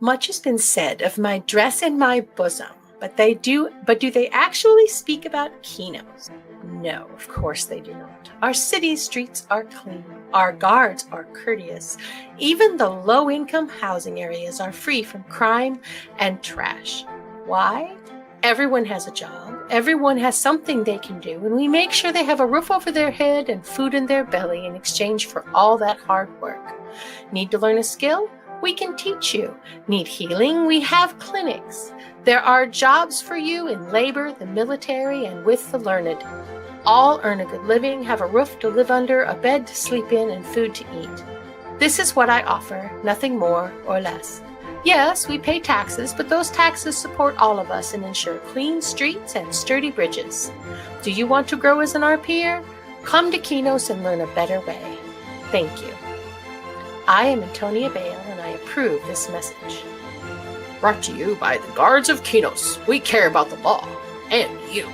Much has been said of my dress and my bosom, but do they actually speak about Kinos? No, of course they do not. Our city streets are clean. Our guards are courteous. Even the low-income housing areas are free from crime and trash. Why? Everyone has a job. Everyone has something they can do, and we make sure they have a roof over their head and food in their belly in exchange for all that hard work. Need to learn a skill? We can teach you. Need healing? We have clinics. There are jobs for you in labor, the military, and with the learned. All earn a good living, have a roof to live under, a bed to sleep in, and food to eat. This is what I offer, nothing more or less. Yes, we pay taxes, but those taxes support all of us and ensure clean streets and sturdy bridges. Do you want to grow as an RPer? Come to Kinos and learn a better way. Thank you. I am Antonia Bale, and I approve this message. Brought to you by the Guards of Kinos. We care about the law and you.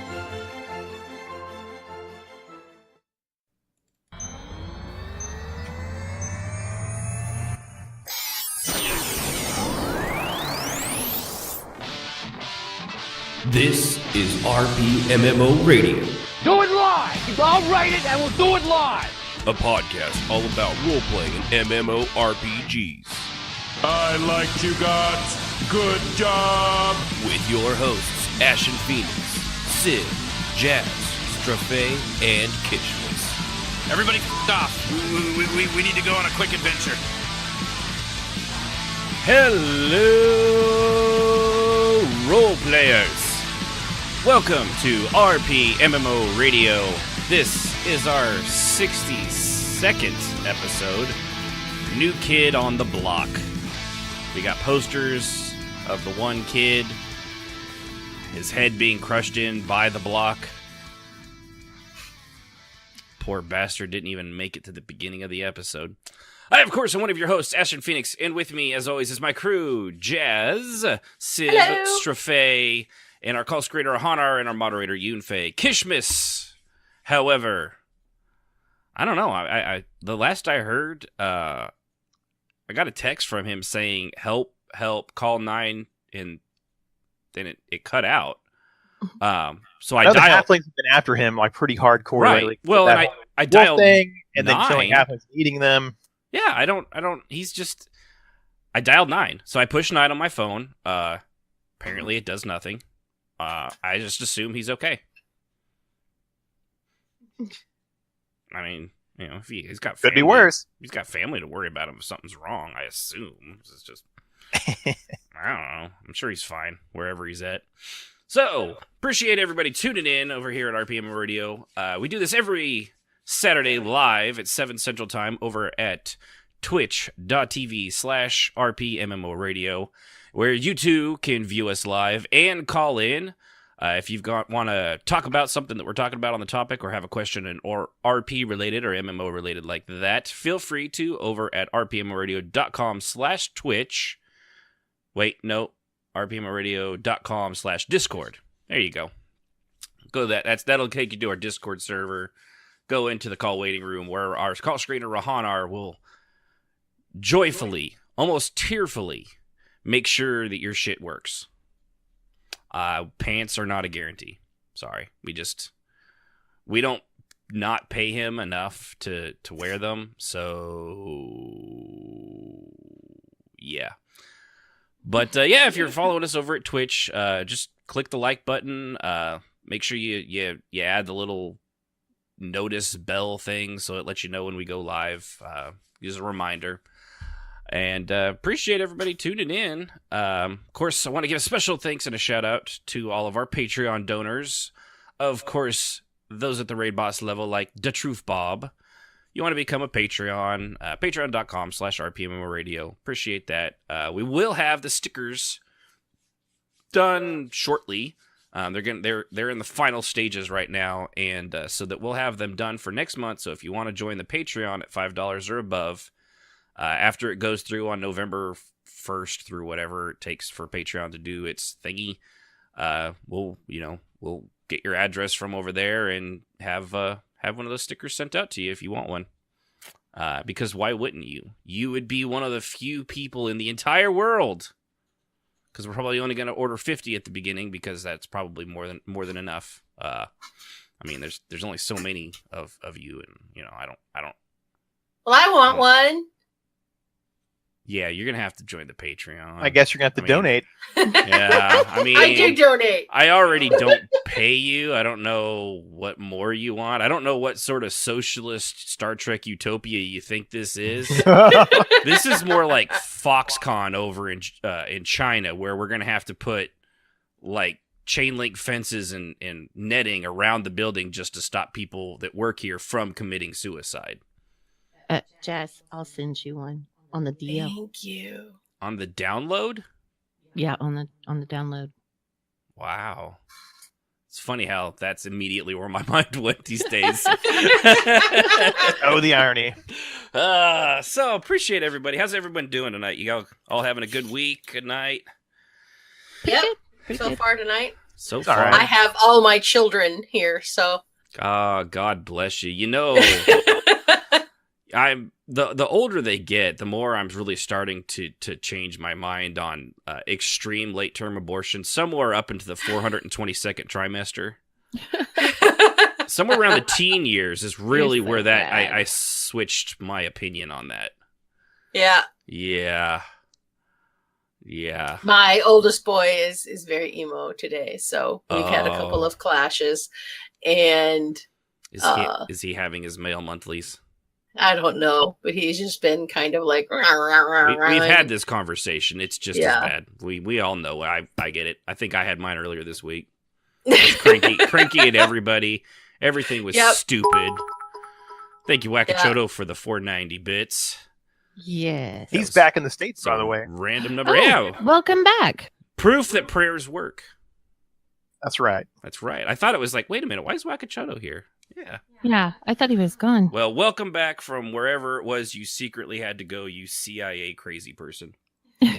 This is RPMMO Radio. Do it live! I'll write it and we'll do it live! A podcast all about role-playing and MMORPGs. I liked you guys. Good job! With your hosts, Ashen Phoenix, Sid, Jazz, Strophe, and Kishmas. Everybody off. We need to go on a quick adventure. Hello, role players. Welcome to RPMMO Radio. This is our 62nd episode. New kid on the block. We got posters of the one kid, his head being crushed in by the block. Poor bastard didn't even make it to the beginning of the episode. I, of course, am one of your hosts, Ashen Phoenix, and with me, as always, is my crew, Jazz, Sid, Strophe, and our call screener, Hanar, and our moderator, Yunfei. Kishmas, however, I don't know. I the last I heard, I got a text from him saying, help, call 9, and then it cut out. So I dialed. The halflings have been after him like pretty hardcore right. lately. Well, and I dialed thing, and 9. then killing halflings, eating them. Yeah, I don't. He's just. I dialed 9, so I pushed 9 on my phone. Apparently, it does nothing. I just assume he's okay. I mean, you know, if he's got family, could be worse. He's got family to worry about him if something's wrong. I assume it's just. I don't know. I'm sure he's fine wherever he's at. So appreciate everybody tuning in over here at RPM Radio. We do this every Saturday live at 7 Central Time over at twitch.tv/RPMMO Radio, where you too can view us live and call in. If you've want to talk about something that we're talking about on the topic or have a question or RP related or MMO related like that, feel free to over at rpmradio.com/Twitch. Wait, no, rpmradio.com/Discord. There you go. Go to that. That'll take you to our Discord server. Go into the call waiting room where our call screener Rahanar will joyfully, almost tearfully, make sure that your shit works. Pants are not a guarantee. Sorry. We don't not pay him enough to wear them. So yeah. But yeah, if you're following us over at Twitch, just click the like button. Make sure you add the little notice bell thing so it lets you know when we go live. Just a reminder. And appreciate everybody tuning in. Of course, I want to give a special thanks and a shout out to all of our Patreon donors. Of course, those at the raid boss level like Da Truth Bob. You want to become a Patreon, patreon.com/RPMMO Radio. Appreciate that. We will have the stickers done shortly. They're in the final stages right now, and so that we'll have them done for next month. So if you want to join the Patreon at $5 or above, after it goes through on November 1st through whatever it takes for Patreon to do its thingy, we'll get your address from over there and have one of those stickers sent out to you if you want one. Because why wouldn't you? You would be one of the few people in the entire world because we're probably only going to order 50 at the beginning because that's probably more than enough. I mean, there's only so many of you, and you know, I don't. Well, I want one. Yeah, you're gonna have to join the Patreon. I guess you're gonna have to donate. Yeah, I mean, I do donate. I already don't pay you. I don't know what more you want. I don't know what sort of socialist Star Trek utopia you think this is. This is more like Foxconn over in China, where we're gonna have to put like chain link fences and netting around the building just to stop people that work here from committing suicide. Jazz, I'll send you one on the DL. Thank you. On the download? Yeah, on the download. Wow. It's funny how that's immediately where my mind went these days. Oh, the irony. So appreciate everybody. How's everyone doing tonight? You all having a good week, good night? Yep. Pretty So good. far tonight, So All far. right. I have all my children here, so. God bless you. You know, I'm the older they get, the more I'm really starting to change my mind on extreme late term abortion, somewhere up into the 422nd trimester. Somewhere around the teen years is really You're so where that bad. I switched my opinion on that. Yeah. Yeah. My oldest boy is very emo today, so we've had a couple Oh. of clashes, and Is he having his male monthlies? I don't know, but he's just been kind of like. We've had this conversation. It's just as bad. We all know. I get it. I think I had mine earlier this week. Cranky at everybody. Everything was Yep. stupid. Thank you, Wakachoto, for the 490 bits. Yes. He's was back in the States, by Some the way. random number. Oh, Yeah. welcome back. Proof that prayers work. That's right. That's right. I thought it was like, wait a minute, why is Wakachoto here? Yeah. Yeah, I thought he was gone. Well, welcome back from wherever it was you secretly had to go, you CIA crazy person. He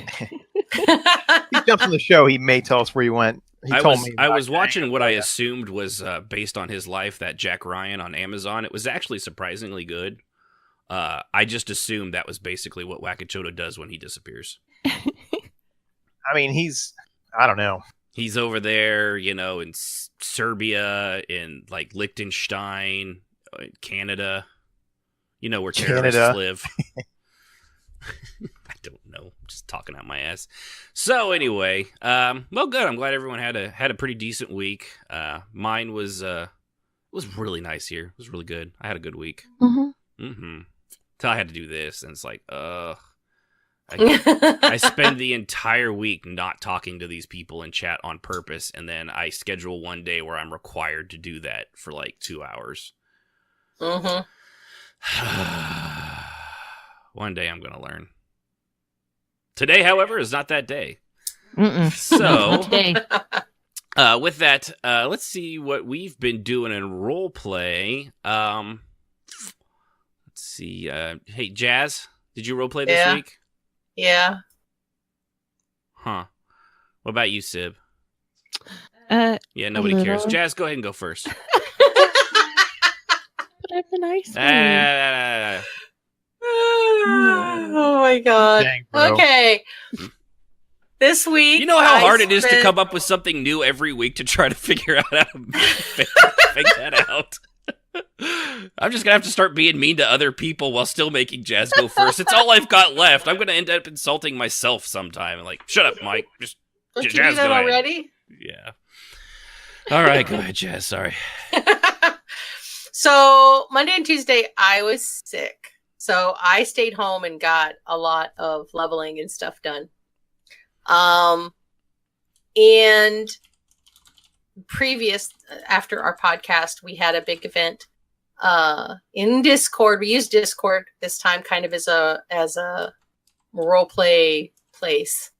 jumps on the show. He may tell us where he went. He told me. I about was that. watching what I assumed was based on his life, that Jack Ryan on Amazon. It was actually surprisingly good. I just assumed that was basically what Wakachoto does when he disappears. I mean, I don't know. He's over there, you know, in Serbia, in like Liechtenstein, Canada. You know where terrorists Canada. live. I don't know. I'm just talking out my ass. So anyway, well, good. I'm glad everyone had a pretty decent week. Mine was really nice here. It was really good. I had a good week. Mm-hmm. Till I had to do this, and it's like, I spend the entire week not talking to these people in chat on purpose, and then I schedule one day where I'm required to do that for like 2 hours. Mhm. One day I'm going to learn. Today, however, is not that day. Mm-mm. So, Today. with that, let's see what we've been doing in role play. Let's see. Hey, Jazz, did you role play this Yeah. week? Yeah. Huh. What about you, Sib? Uh, Yeah, nobody cares. little. Jazz, go ahead and go first. but I'm the nice one. Oh my god. Dang, bro. Okay. This week. You know how I hard it is to spent- come up with something new every week to try to figure out how to fake that out. I'm just gonna have to start being mean to other people while still making Jazz go first. It's all I've got left. I'm gonna end up insulting myself sometime. Like, shut up, Mike. Just Don't you Jazz, do that go ahead. already? yeah. All right, go ahead, Jazz. Sorry. So Monday and Tuesday, I was sick. So I stayed home and got a lot of leveling and stuff done. And after our podcast, we had a big event in Discord. We used Discord this time kind of as a role play place.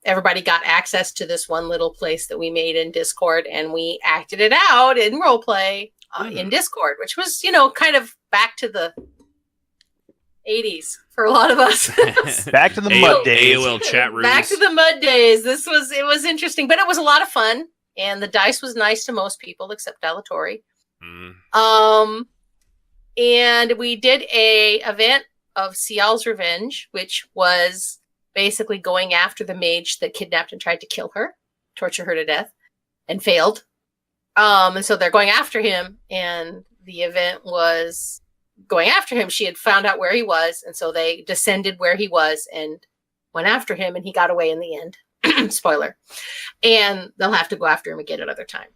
Everybody got access to this one little place that we made in Discord, and we acted it out in role play in Discord, which was, kind of back to the 80s for a lot of us. Back to the mud days. AOL chat rooms. Back to the mud days. It was interesting, but it was a lot of fun, and the dice was nice to most people except Delatori. Mm. And we did a event of Cial's Revenge, which was basically going after the mage that kidnapped and tried to kill her, torture her to death, and failed. And so they're going after him, and the event was going after him. She had found out where he was, and so they descended where he was and went after him, and he got away in the end. Spoiler. And they'll have to go after him again another time.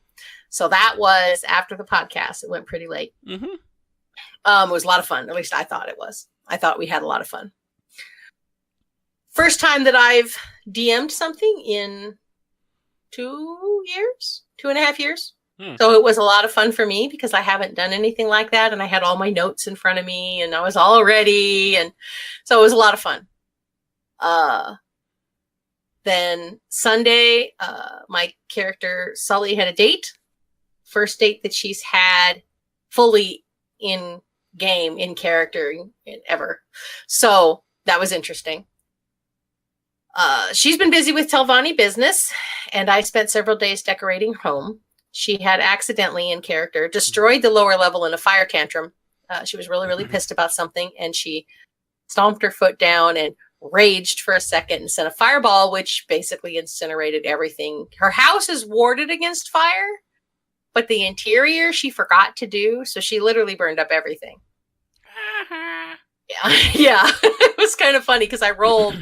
So that was after the podcast. It went pretty late. Mm-hmm. It was a lot of fun. At least I thought it was. I thought we had a lot of fun. First time that I've DM'd something in 2.5 years. So it was a lot of fun for me because I haven't done anything like that. And I had all my notes in front of me and I was all ready. And so it was a lot of fun. Then Sunday, my character Sully had a date. First date that she's had fully in game, in character ever. So that was interesting. She's been busy with Telvanni business, and I spent several days decorating her home. She had accidentally, in character, destroyed the lower level in a fire tantrum. She was really, really pissed about something, and she stomped her foot down and raged for a second and sent a fireball, which basically incinerated everything. Her house is warded against fire, but the interior she forgot to do, so she literally burned up everything. Yeah. It was kind of funny because I rolled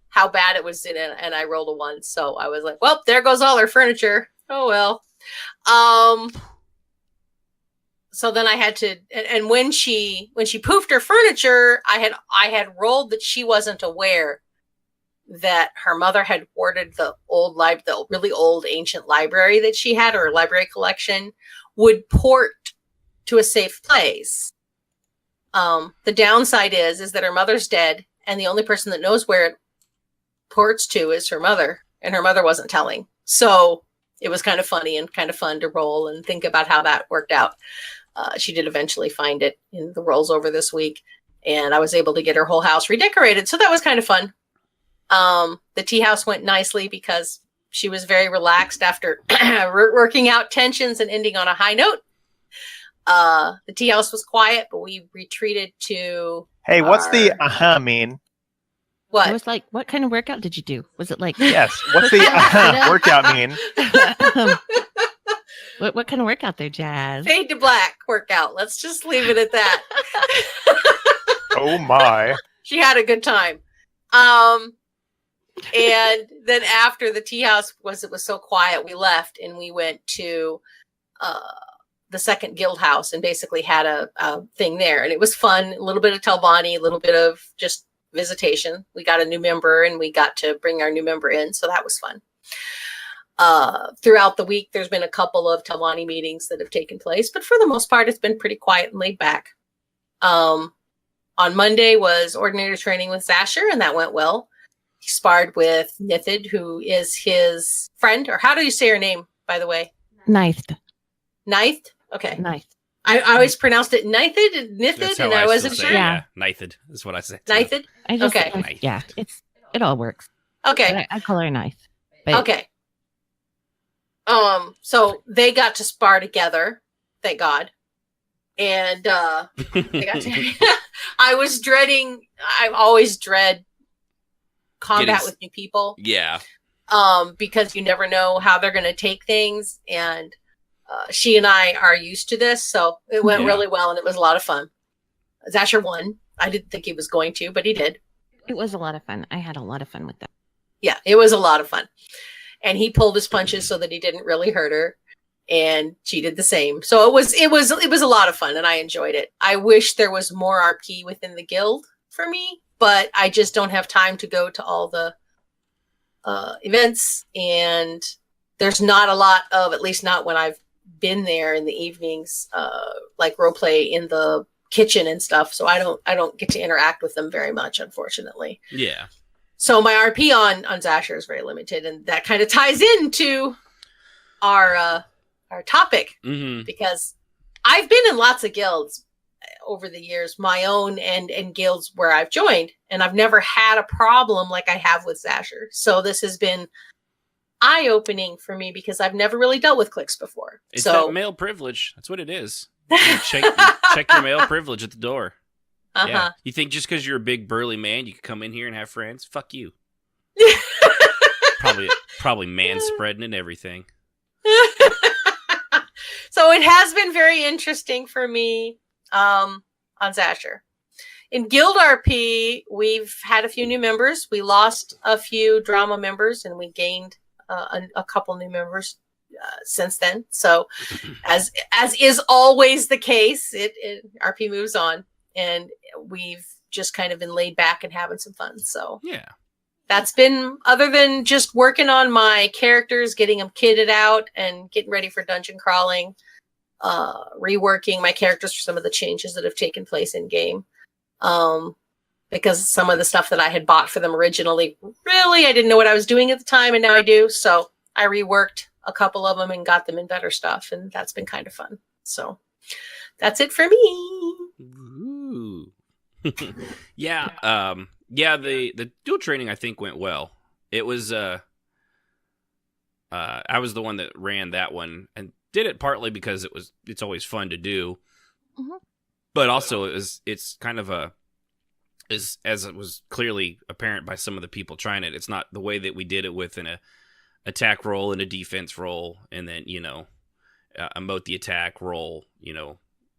how bad it was in it, and I rolled a 1, so I was like, well, there goes all her furniture. Oh well. So then I had to, and when she poofed her furniture, I had rolled that she wasn't aware that her mother had hoarded the really old ancient library that she had, or library collection, would port to a safe place. The downside is that her mother's dead, and the only person that knows where it ports to is her mother, and her mother wasn't telling. So it was kind of funny and kind of fun to roll and think about how that worked out. She did eventually find it in the rolls over this week, and I was able to get her whole house redecorated. So that was kind of fun. The tea house went nicely because she was very relaxed after working out tensions and ending on a high note. The tea house was quiet, but we retreated to... Hey, what's the mean? What? I was like, what kind of workout did you do? Was it like... Yes, what's the workout mean? What kind of workout there, Jazz? Fade to black workout. Let's just leave it at that. Oh my. She had a good time. And then after the tea house it was so quiet, we left and we went to the second guild house and basically had a thing there. And it was fun. A little bit of Telvanni, a little bit of just visitation. We got a new member and we got to bring our new member in. So that was fun. Throughout the week, there's been a couple of Telvanni meetings that have taken place, but for the most part, it's been pretty quiet and laid back. On Monday was ordinator training with Zasher, and that went well. He sparred with Nithid, who is his friend, or how do you say her name, by the way? Ninth. Ninth? Okay. Ninth. I always pronounced it Nithid, and I wasn't sure. Yeah. Nithid is what I said. Nithid? I just, Okay. Yeah, it all works. Okay. I call her Ninth. But Okay. So they got to spar together, thank God. And they got to I always dread combat with new people. Yeah. Because you never know how they're going to take things, and she and I are used to this, so it went really well, and it was a lot of fun. Zasher won. I didn't think he was going to, but he did. It was a lot of fun. I had a lot of fun with that. Yeah, it was a lot of fun. And he pulled his punches so that he didn't really hurt her, and she did the same. So it was a lot of fun, and I enjoyed it. I wish there was more RP within the guild for me, but I just don't have time to go to all the events, and there's not a lot of, at least not when I've been there in the evenings, like role play in the kitchen and stuff. So I don't get to interact with them very much, unfortunately. Yeah. So my RP on Zasher is very limited, and that kind of ties into our topic, because I've been in lots of guilds over the years, my own and guilds where I've joined, and I've never had a problem like I have with Zasher. So this has been eye-opening for me because I've never really dealt with cliques before. It's so that male privilege. That's what it is. You check your male privilege at the door. Yeah. You think just because you're a big burly man, you can come in here and have friends? Fuck you. Probably manspreading and everything. So it has been very interesting for me on Zasher. In Guild RP, we've had a few new members. We lost a few drama members, and we gained a couple new members since then. So, as is always the case, RP moves on, and we've just kind of been laid back and having some fun. So Yeah. that's been, other than just working on my characters, getting them kitted out and getting ready for dungeon crawling, reworking my characters for some of the changes that have taken place in game. Because some of the stuff that I had bought for them originally, really, I didn't know what I was doing at the time, and now I do. So I reworked a couple of them and got them in better stuff, and that's been kind of fun. So that's it for me. Ooh. Yeah. Yeah. The dual training I think went well. It was I was the one that ran that one and did it partly because it's always fun to do. Mhm. But also, it's kind of as it was clearly apparent by some of the people trying it, it's not the way that we did it with an attack roll and a defense roll, and then, emote the attack, roll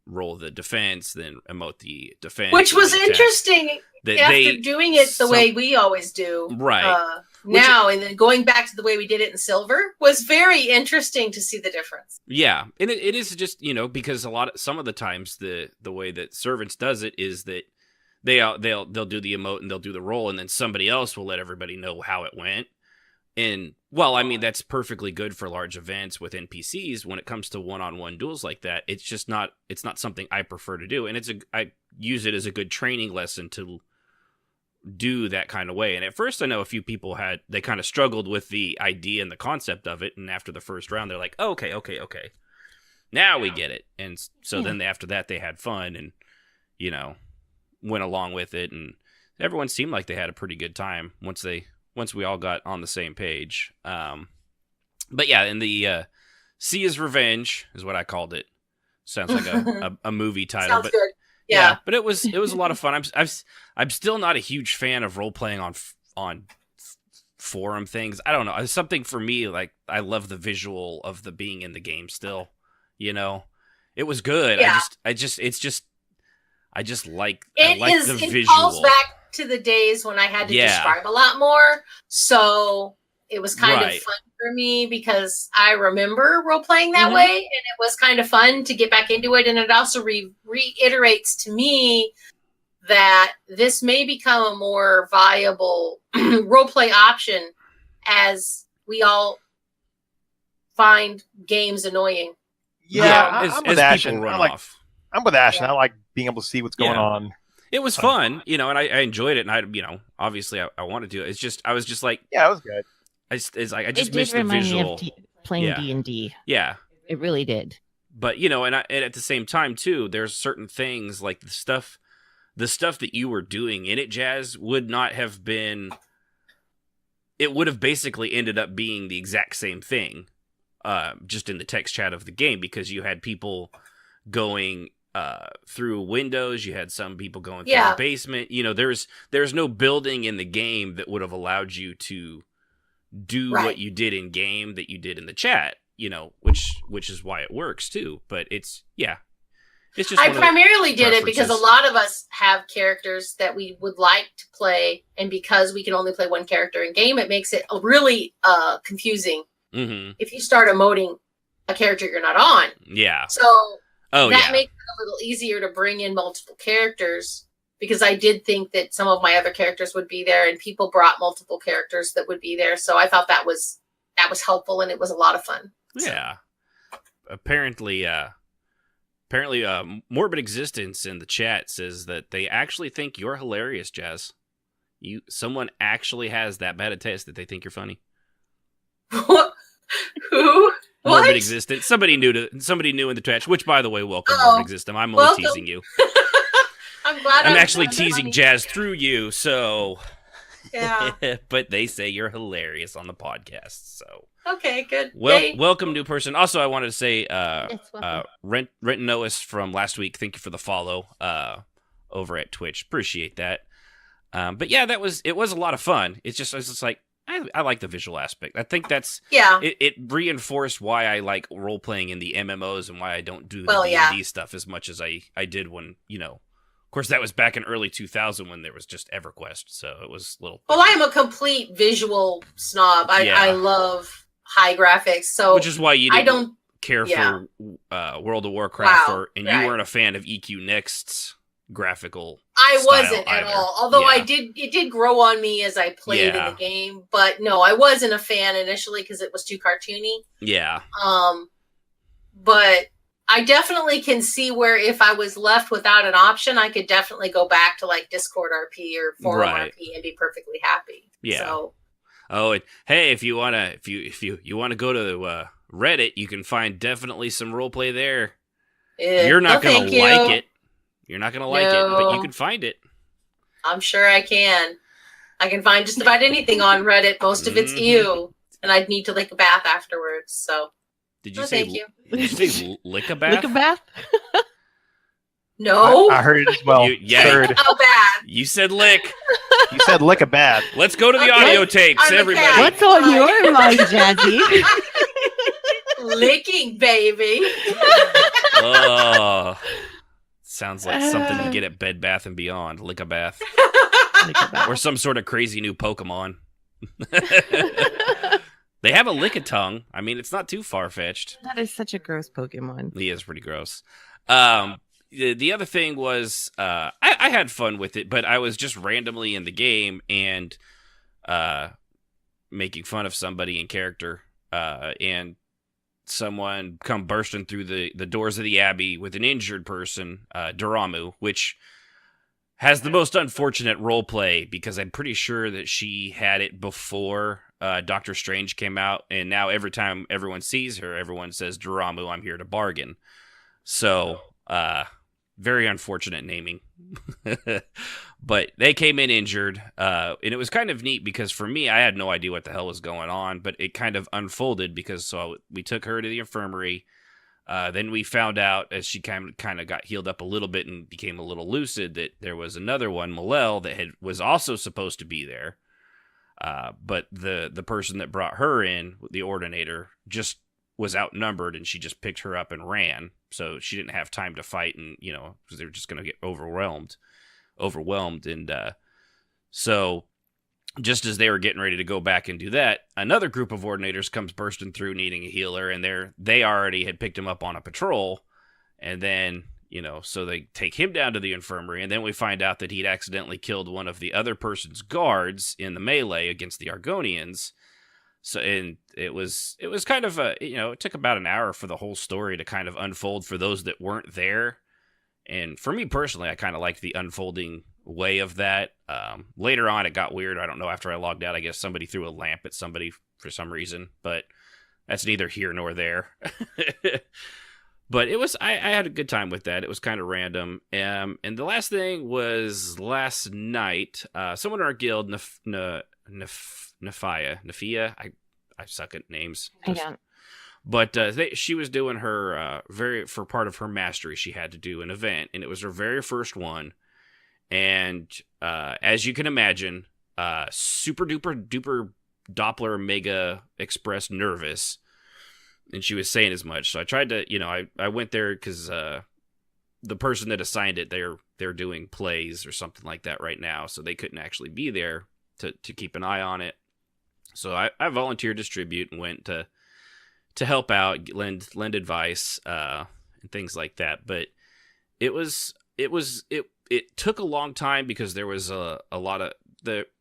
the defense, then emote the defense. Which was and the attack. interesting after doing it the way we always do. Right. Now, and then going back to the way we did it in Silver was very interesting to see the difference. Yeah, and it is just, because some of the times the way that Servants does it is that they'll do the emote and they'll do the roll, and then somebody else will let everybody know how it went. And that's perfectly good for large events with NPCs. When it comes to one-on-one duels like that, it's not something I prefer to do, and I use it as a good training lesson to do that kind of way. And at first, I know a few people they kind of struggled with the idea and the concept of it, and after the first round, they're like, oh, okay, now we get it. And so then after that, they had fun and went along with it, and everyone seemed like they had a pretty good time once we all got on the same page. But yeah, in the Sia's Revenge is what I called it. Sounds like a movie title. Sounds good. Yeah, but it was a lot of fun. I'm still not a huge fan of role playing on forum things. I don't know. It's something for me, like, I love the visual of the being in the game still. It was good. Yeah. I just like It the visual. It calls back to the days when I had to describe a lot more. So it was kind of fun for me because I remember role playing that way, and it was kind of fun to get back into it. And it also reiterates to me that this may become a more viable role play option as we all find games annoying. Yeah, as I'm with Ash. people run I'm off. with Ash, and I like being able to see what's going on. It was fun, and I enjoyed it, and obviously I wanted to. It's just, I was just like, yeah, it was good. I just It missed did the remind visual. me of playing Yeah. D&D. Yeah, It really did. but and at the same time too, there's certain things like the stuff that you were doing in it, Jazz, would not have been. It would have basically ended up being the exact same thing, just in the text chat of the game, because you had people going through windows, you had some people going through the basement. There's no building in the game that would have allowed you to do what you did in game that you did in the chat, which is why it works too. But it's just, I primarily did it because a preferences. lot of us have characters that we would like to play, and because we can only play one character in game, it makes it really confusing if you start emoting a character you're not on. Yeah. So that makes it a little easier to bring in multiple characters, because I did think that some of my other characters would be there, and people brought multiple characters that would be there. So I thought that was helpful, and it was a lot of fun. Yeah. Apparently, Morbid Existence in the chat says that they actually think you're hilarious, Jazz. Someone actually has that bad a taste that they think you're funny. Who? Morbid What? Existence. Somebody new in the chat. Which, by the way, welcome, Morbid Existence. I'm only welcome. teasing you. I'm glad I'm I was actually not teasing funny. Jazz through you. So, Yeah. but they say you're hilarious on the podcast. So, Okay, good. well, Yay. welcome, new person. Also, I wanted to say, Yes, welcome. Renton Noah from last week. Thank you for the follow over at Twitch. Appreciate that. But yeah, it was a lot of fun. It's just like, I like the visual aspect. I think that's Yeah. it reinforced why I like role playing in the MMOs and why I don't do the Well, yeah. D&D stuff as much as I did when, of course that was back in early 2000 when there was just EverQuest, so it was a little. Well, I am a complete visual snob. I Yeah. love high graphics, so Which is why you I didn't don't. care yeah. for World of Warcraft, WoW, and right. you weren't a fan of EQ Next's graphical. I style wasn't at either. all. Although Yeah. it did grow on me as I played in Yeah. the game. But no, I wasn't a fan initially because it was too cartoony. Yeah. But I definitely can see where if I was left without an option, I could definitely go back to like Discord RP or Forum Right. RP and be perfectly happy. Yeah. So, Oh, and hey, if you wanna go to Reddit, you can find definitely some roleplay there. You're not no, gonna thank you. like it. You're not gonna like it, but you No. can find it. I'm sure I can. I can find just about anything on Reddit. Most of it's Mhm. ew. And I'd need to take a bath afterwards. So, Did you no, say? thank you. Did you say lick a bath? Lick a bath? No. I heard it as well. Yeah. Third. How bad? You said lick. You said lick a bad. Let's go to the Okay. audio tapes, I'm a everybody. cat. What's on your mind, Jazzy? Licking, baby. Oh, sounds like something you get at Bed Bath and Beyond. Lick a bath, Lick a bath. or some sort of crazy new Pokemon. They have a Lickitung. I mean, it's not too far fetched. That is such a gross Pokemon. He is pretty gross. The other thing was, I had fun with it, but I was just randomly in the game and making fun of somebody in character, and someone come bursting through the doors of the Abbey with an injured person, Duramu, which has the most unfortunate role play because I'm pretty sure that she had it before Doctor Strange came out, and now every time everyone sees her, everyone says, Duramu, I'm here to bargain. So, very unfortunate naming. But they came in injured, and it was kind of neat because for me, I had no idea what the hell was going on, but it kind of unfolded because we took her to the infirmary. Then we found out as she kind of got healed up a little bit and became a little lucid that there was another one, Malel, that was also supposed to be there. But the person that brought her in, the ordinator, just was outnumbered and she just picked her up and ran. So she didn't have time to fight, and because they were just going to get overwhelmed. And so just as they were getting ready to go back and do that, another group of ordinators comes bursting through needing a healer, and they already had picked him up on a patrol. And then, so they take him down to the infirmary, and then we find out that he'd accidentally killed one of the other person's guards in the melee against the Argonians. So, and it was kind of it took about an hour for the whole story to kind of unfold for those that weren't there. And for me personally, I kind of liked the unfolding way of that. Later on, it got weird. I don't know. After I logged out, I guess somebody threw a lamp at somebody for some reason, but that's neither here nor there. But it was, I had a good time with that. It was kind of random. And the last thing was last night, someone in our guild, Nafia, I suck at names. I don't. But she was doing her for part of her mastery, she had to do an event, and it was her very first one. And as you can imagine, super duper Doppler Mega Express nervous, and she was saying as much. So I tried to, I went there because the person that assigned it, they're doing plays or something like that right now, so they couldn't actually be there to keep an eye on it. So I volunteered to distribute and went to help out, lend advice, and things like that. But it took a long time because there was a lot of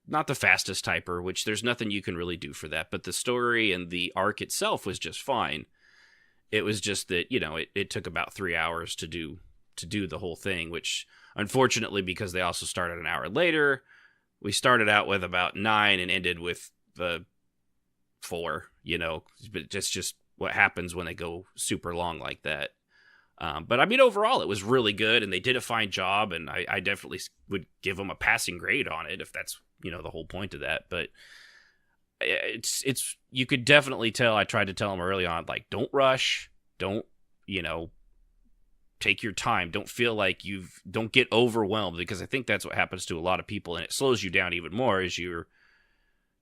not the fastest typer, which there's nothing you can really do for that. But the story and the arc itself was just fine. It was just that, it took about 3 hours to do the whole thing, which unfortunately, because they also started an hour later, we started out with about 9 and ended with 4, but just what happens when they go super long like that. But I mean, overall, it was really good, and they did a fine job, and I definitely would give them a passing grade on it if that's, the whole point of that. But it's you could definitely tell. I tried to tell them early on, like, don't rush, don't, take your time, don't feel like don't get overwhelmed, because I think that's what happens to a lot of people, and it slows you down even more as you're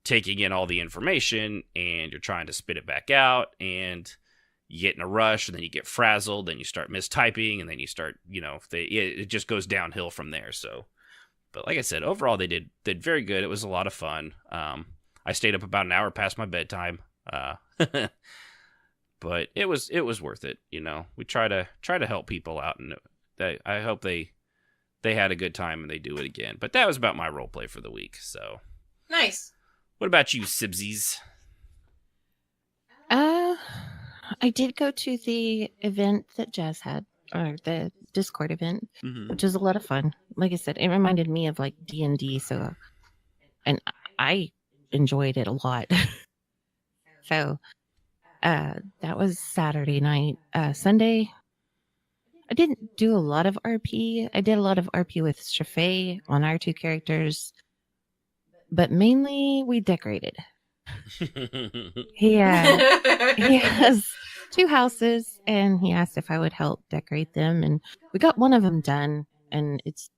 taking in all the information and you're trying to spit it back out, and you get in a rush, and then you get frazzled, then you start mistyping, and then you start, it just goes downhill from there. So, but like I said, overall they did very good. It was a lot of fun. I stayed up about an hour past my bedtime, but it was worth it. We try to help people out, and I hope they had a good time and they do it again. But that was about my role play for the week. So Nice. what about you, Sibsies? I did go to the event that Jazz had, or the Discord event, which was a lot of fun. Like I said, it reminded me of like D&D, and I enjoyed it a lot. So that was Saturday night. Sunday, I didn't do a lot of RP. I did a lot of RP with Strafei on our 2 characters, but mainly we decorated. He has 2 houses, and he asked if I would help decorate them, and we got one of them done, and it's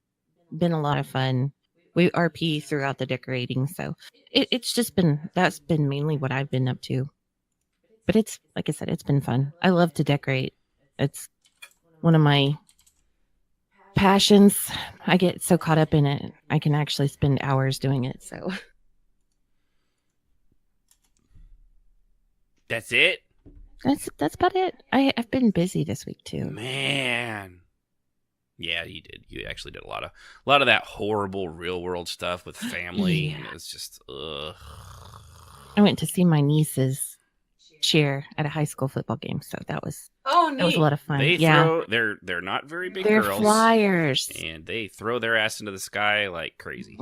been a lot of fun. We RP throughout the decorating, so that's been mainly what I've been up to. But it's, like I said, it's been fun. I love to decorate. It's one of my passions. I get so caught up in it, I can actually spend hours doing it. So That's it? that's about it. I've been busy this week too. Man. Yeah, you did. You actually did a lot of that horrible real world stuff with family. Yeah. And it's just, ugh. I went to see my nieces cheer at a high school football game, so that was neat. a lot of fun. They yeah, throw, they're not very big they're girls. flyers. And they throw their ass into the sky like crazy.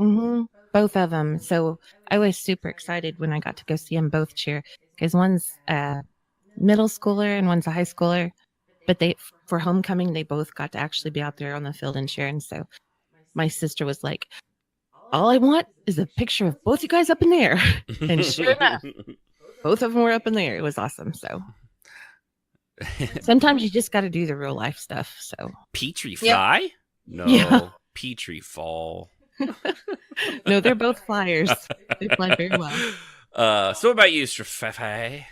Both of them. So I was super excited when I got to go see them both cheer, because one's a middle schooler and one's a high schooler. But for homecoming, they both got to actually be out there on the field and cheer. And so my sister was like, all I want is a picture of both you guys up in the air. And sure enough, both of them were up in the air. It was awesome. So sometimes you just got to do the real life stuff. So Petrie fly? No, Yeah. Petrie fall. no, they're both flyers. They fly very well. So what about you, Strafei?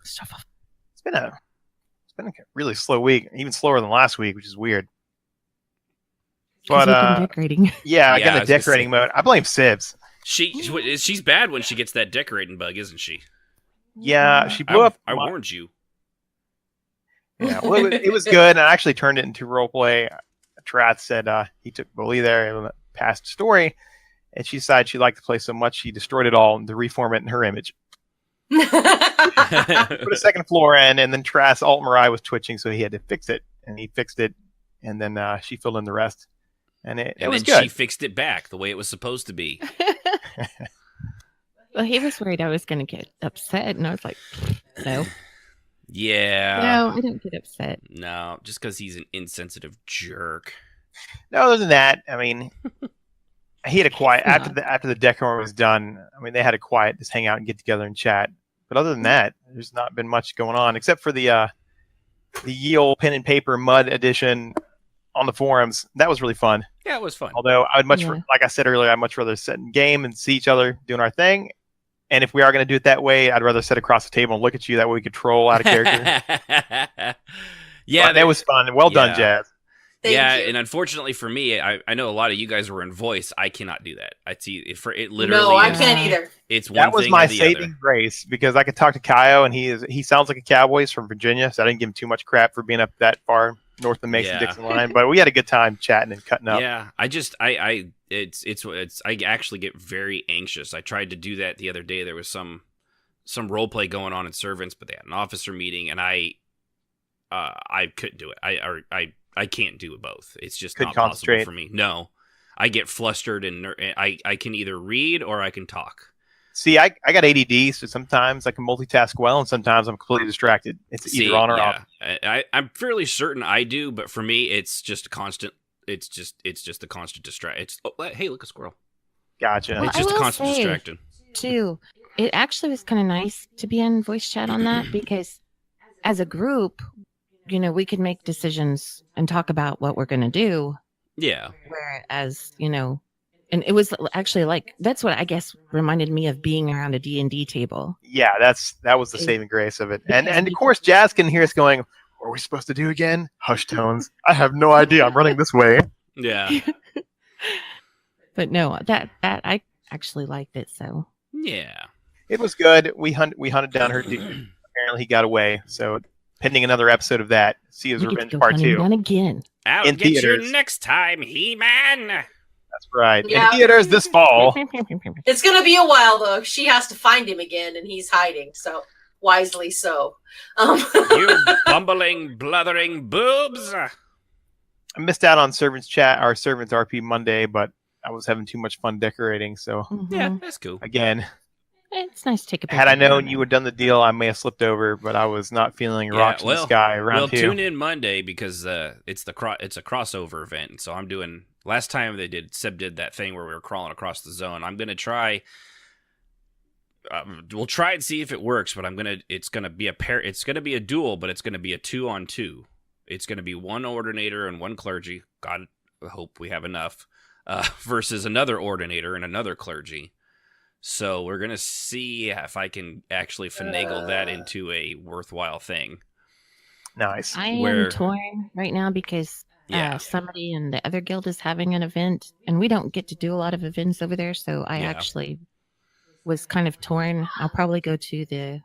It's been a really slow week, even slower than last week, which is weird. Because But we've been decorating. yeah, I Yeah, got I the was gonna decorating say. mode. I blame Sibs. She's bad when she gets that decorating bug, isn't she? Yeah, she blew up. I warned you. Yeah, well, it was good, and I actually turned it into roleplay. Trat said he took Bully there in the past story, and she decided she liked the play so much she destroyed it all to reform it in her image. Put a second floor in, and then Trat's alt Mirai was twitching, so he had to fix it, and he fixed it, and then she filled in the rest, and it And was then good. she fixed it back the way it was supposed to be. Well, he was worried I was going to get upset, and I was like, no. Yeah. No, I don't get upset. No, just because he's an insensitive jerk. No, other than that, I mean, he had a quiet It's after the decor was done. I mean, they had a quiet, just hang out and get together and chat. But other than that, there's not been much going on except for the ye old pen and paper mud edition on the forums. That was really fun. Yeah, it was fun. Although I would much, Yeah. like I said earlier, I'd much rather sit in game and see each other doing our thing. And if we are going to do it that way, I'd rather sit across the table and look at you. That way we could troll out of character. Yeah, But that was fun. Well done, Yeah. Jazz. Thank yeah, you. and unfortunately for me, I know a lot of you guys were in voice. I cannot do that. I see it literally. No, I is- can't either. It's one That was thing my or the saving other. grace because I could talk to Kyo and he sounds like a cowboy. He's from Virginia, so I didn't give him too much crap for being up that far north of the Mason-Dixon line. But we had a good time chatting and cutting up. Yeah, I actually get very anxious. I tried to do that the other day. There was some role play going on in Servants, but they had an officer meeting, and I couldn't do it. I can't do both. It's just Couldn't not possible concentrate. for me. No, I get flustered and I can either read or I can talk. See, I got ADD, so sometimes I can multitask well, and sometimes I'm completely distracted. It's either on or off. I'm fairly certain I do, but for me, it's just a constant. It's just a constant distract. It's hey, look, a squirrel. Gotcha. Well, It's I just a will constant say- distraction. Too. It actually was kind of nice to be in voice chat on that because as a group, we could make decisions and talk about what we're going to do. Yeah. Whereas, And it was actually like, that's what I guess reminded me of being around a D&D table. Yeah, that was the saving grace of it. And of course, Jazz can hear us going, what are we supposed to do again? Hush tones. I have no idea. I'm running this way. Yeah. But no, that I actually liked it. So Yeah. It was good. We hunted down her dude. Apparently he got away. So pending another episode of that, see his we get to revenge go part hunting 2. down again. I'll In get theaters. you next time, He-Man. That's right. Yeah. In theaters this fall. It's gonna be a while though. She has to find him again, and he's hiding. So wisely so. You bumbling, blithering boobs. I missed out on Servants Chat, our Servants RP Monday, but I was having too much fun decorating. So Yeah, that's cool. again, It's nice to take a break. had I known you had done the deal, I may have slipped over, but I was not feeling Yeah, rocks in well, the sky round We'll 2. tune in Monday because it's a crossover event. So I'm doing. Last time Seb did that thing where we were crawling across the zone. I'm gonna try. We'll try and see if it works, but it's gonna be a pair. It's gonna be a duel, but it's gonna be a 2-on-2. It's gonna be one ordinator and one clergy. God, I hope we have enough. Versus another ordinator and another clergy. So we're gonna see if I can actually finagle that into a worthwhile thing. Nice. I Where- am torn right now because Yeah. somebody in the other guild is having an event, and we don't get to do a lot of events over there. So I Yeah. actually was kind of torn. I'll probably go to the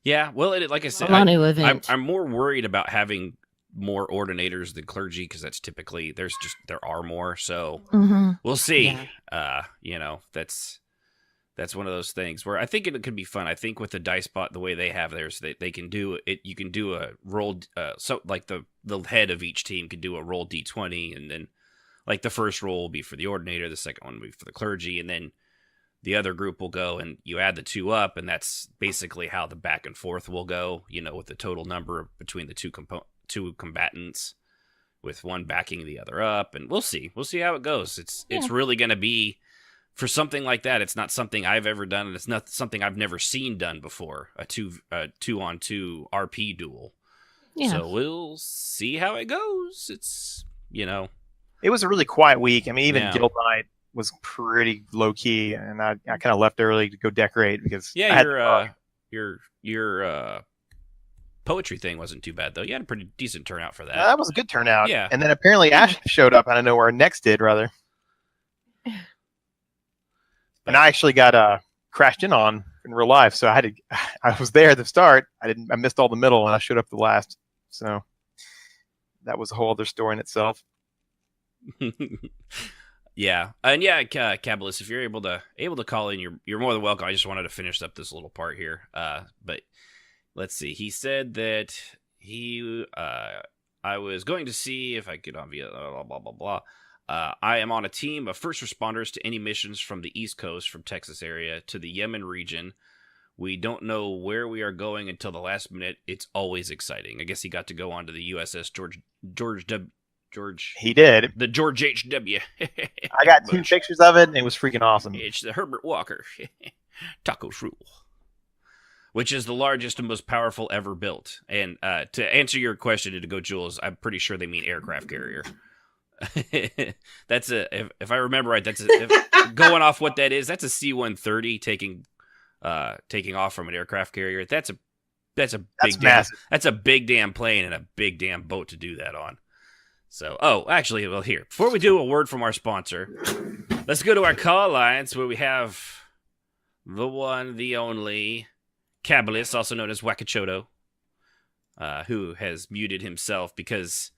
Yeah, well, like I said, Solano event. I'm more worried about having more ordinators than clergy because that's typically there are more. So Mhm. we'll see. Yeah. That's one of those things where I think it could be fun. I think with the dice bot, the way they have theirs, they can do it. You can do a roll. So like the head of each team can do a roll d20, and then like the first roll will be for the ordinator, the second one will be for the clergy, and then the other group will go and you add the 2 up, and that's basically how the back and forth will go. With the total number between the two combatants, with one backing the other up, and we'll see how it goes. It's really going to be. For something like that, it's not something I've ever done, and it's not something I've never seen done before. A 2-on-2 RP duel. Yeah. So we'll see how it goes. It's It was a really quiet week. I mean, even Yeah. Guild Night was pretty low key, and I kind of left early to go decorate because I yeah. had Your poetry thing wasn't too bad though. You had a pretty decent turnout for that. that was a good turnout. Yeah. And then apparently Ash showed up out of nowhere. Next did rather. And I actually got crashed in on in real life, so I was there at the start. I missed all the middle, and I showed up the last. So that was a whole other story in itself. Yeah, and Cabalist, if you're able to call in, you're more than welcome. I just wanted to finish up this little part here. But let's see. He said that I was going to see if I could via blah blah blah blah. I am on a team of first responders to any missions from the East Coast, from Texas area to the Yemen region. We don't know where we are going until the last minute. It's always exciting. I guess he got to go onto the USS George. He did. The George H.W. I got 2 pictures of it, and it was freaking awesome. It's the Herbert Walker Tacos Rule, which is the largest and most powerful ever built. And to answer your question, to go Jules, I'm pretty sure they mean aircraft carrier. That's if I remember right, going off what that is. That's a C-130 taking off from an aircraft carrier. That's a big damn plane and a big damn boat to do that on. So, actually, well, here, before we do a word from our sponsor, let's go to our call lines where we have the one, the only Cabalist, also known as Wakachoto, who has muted himself because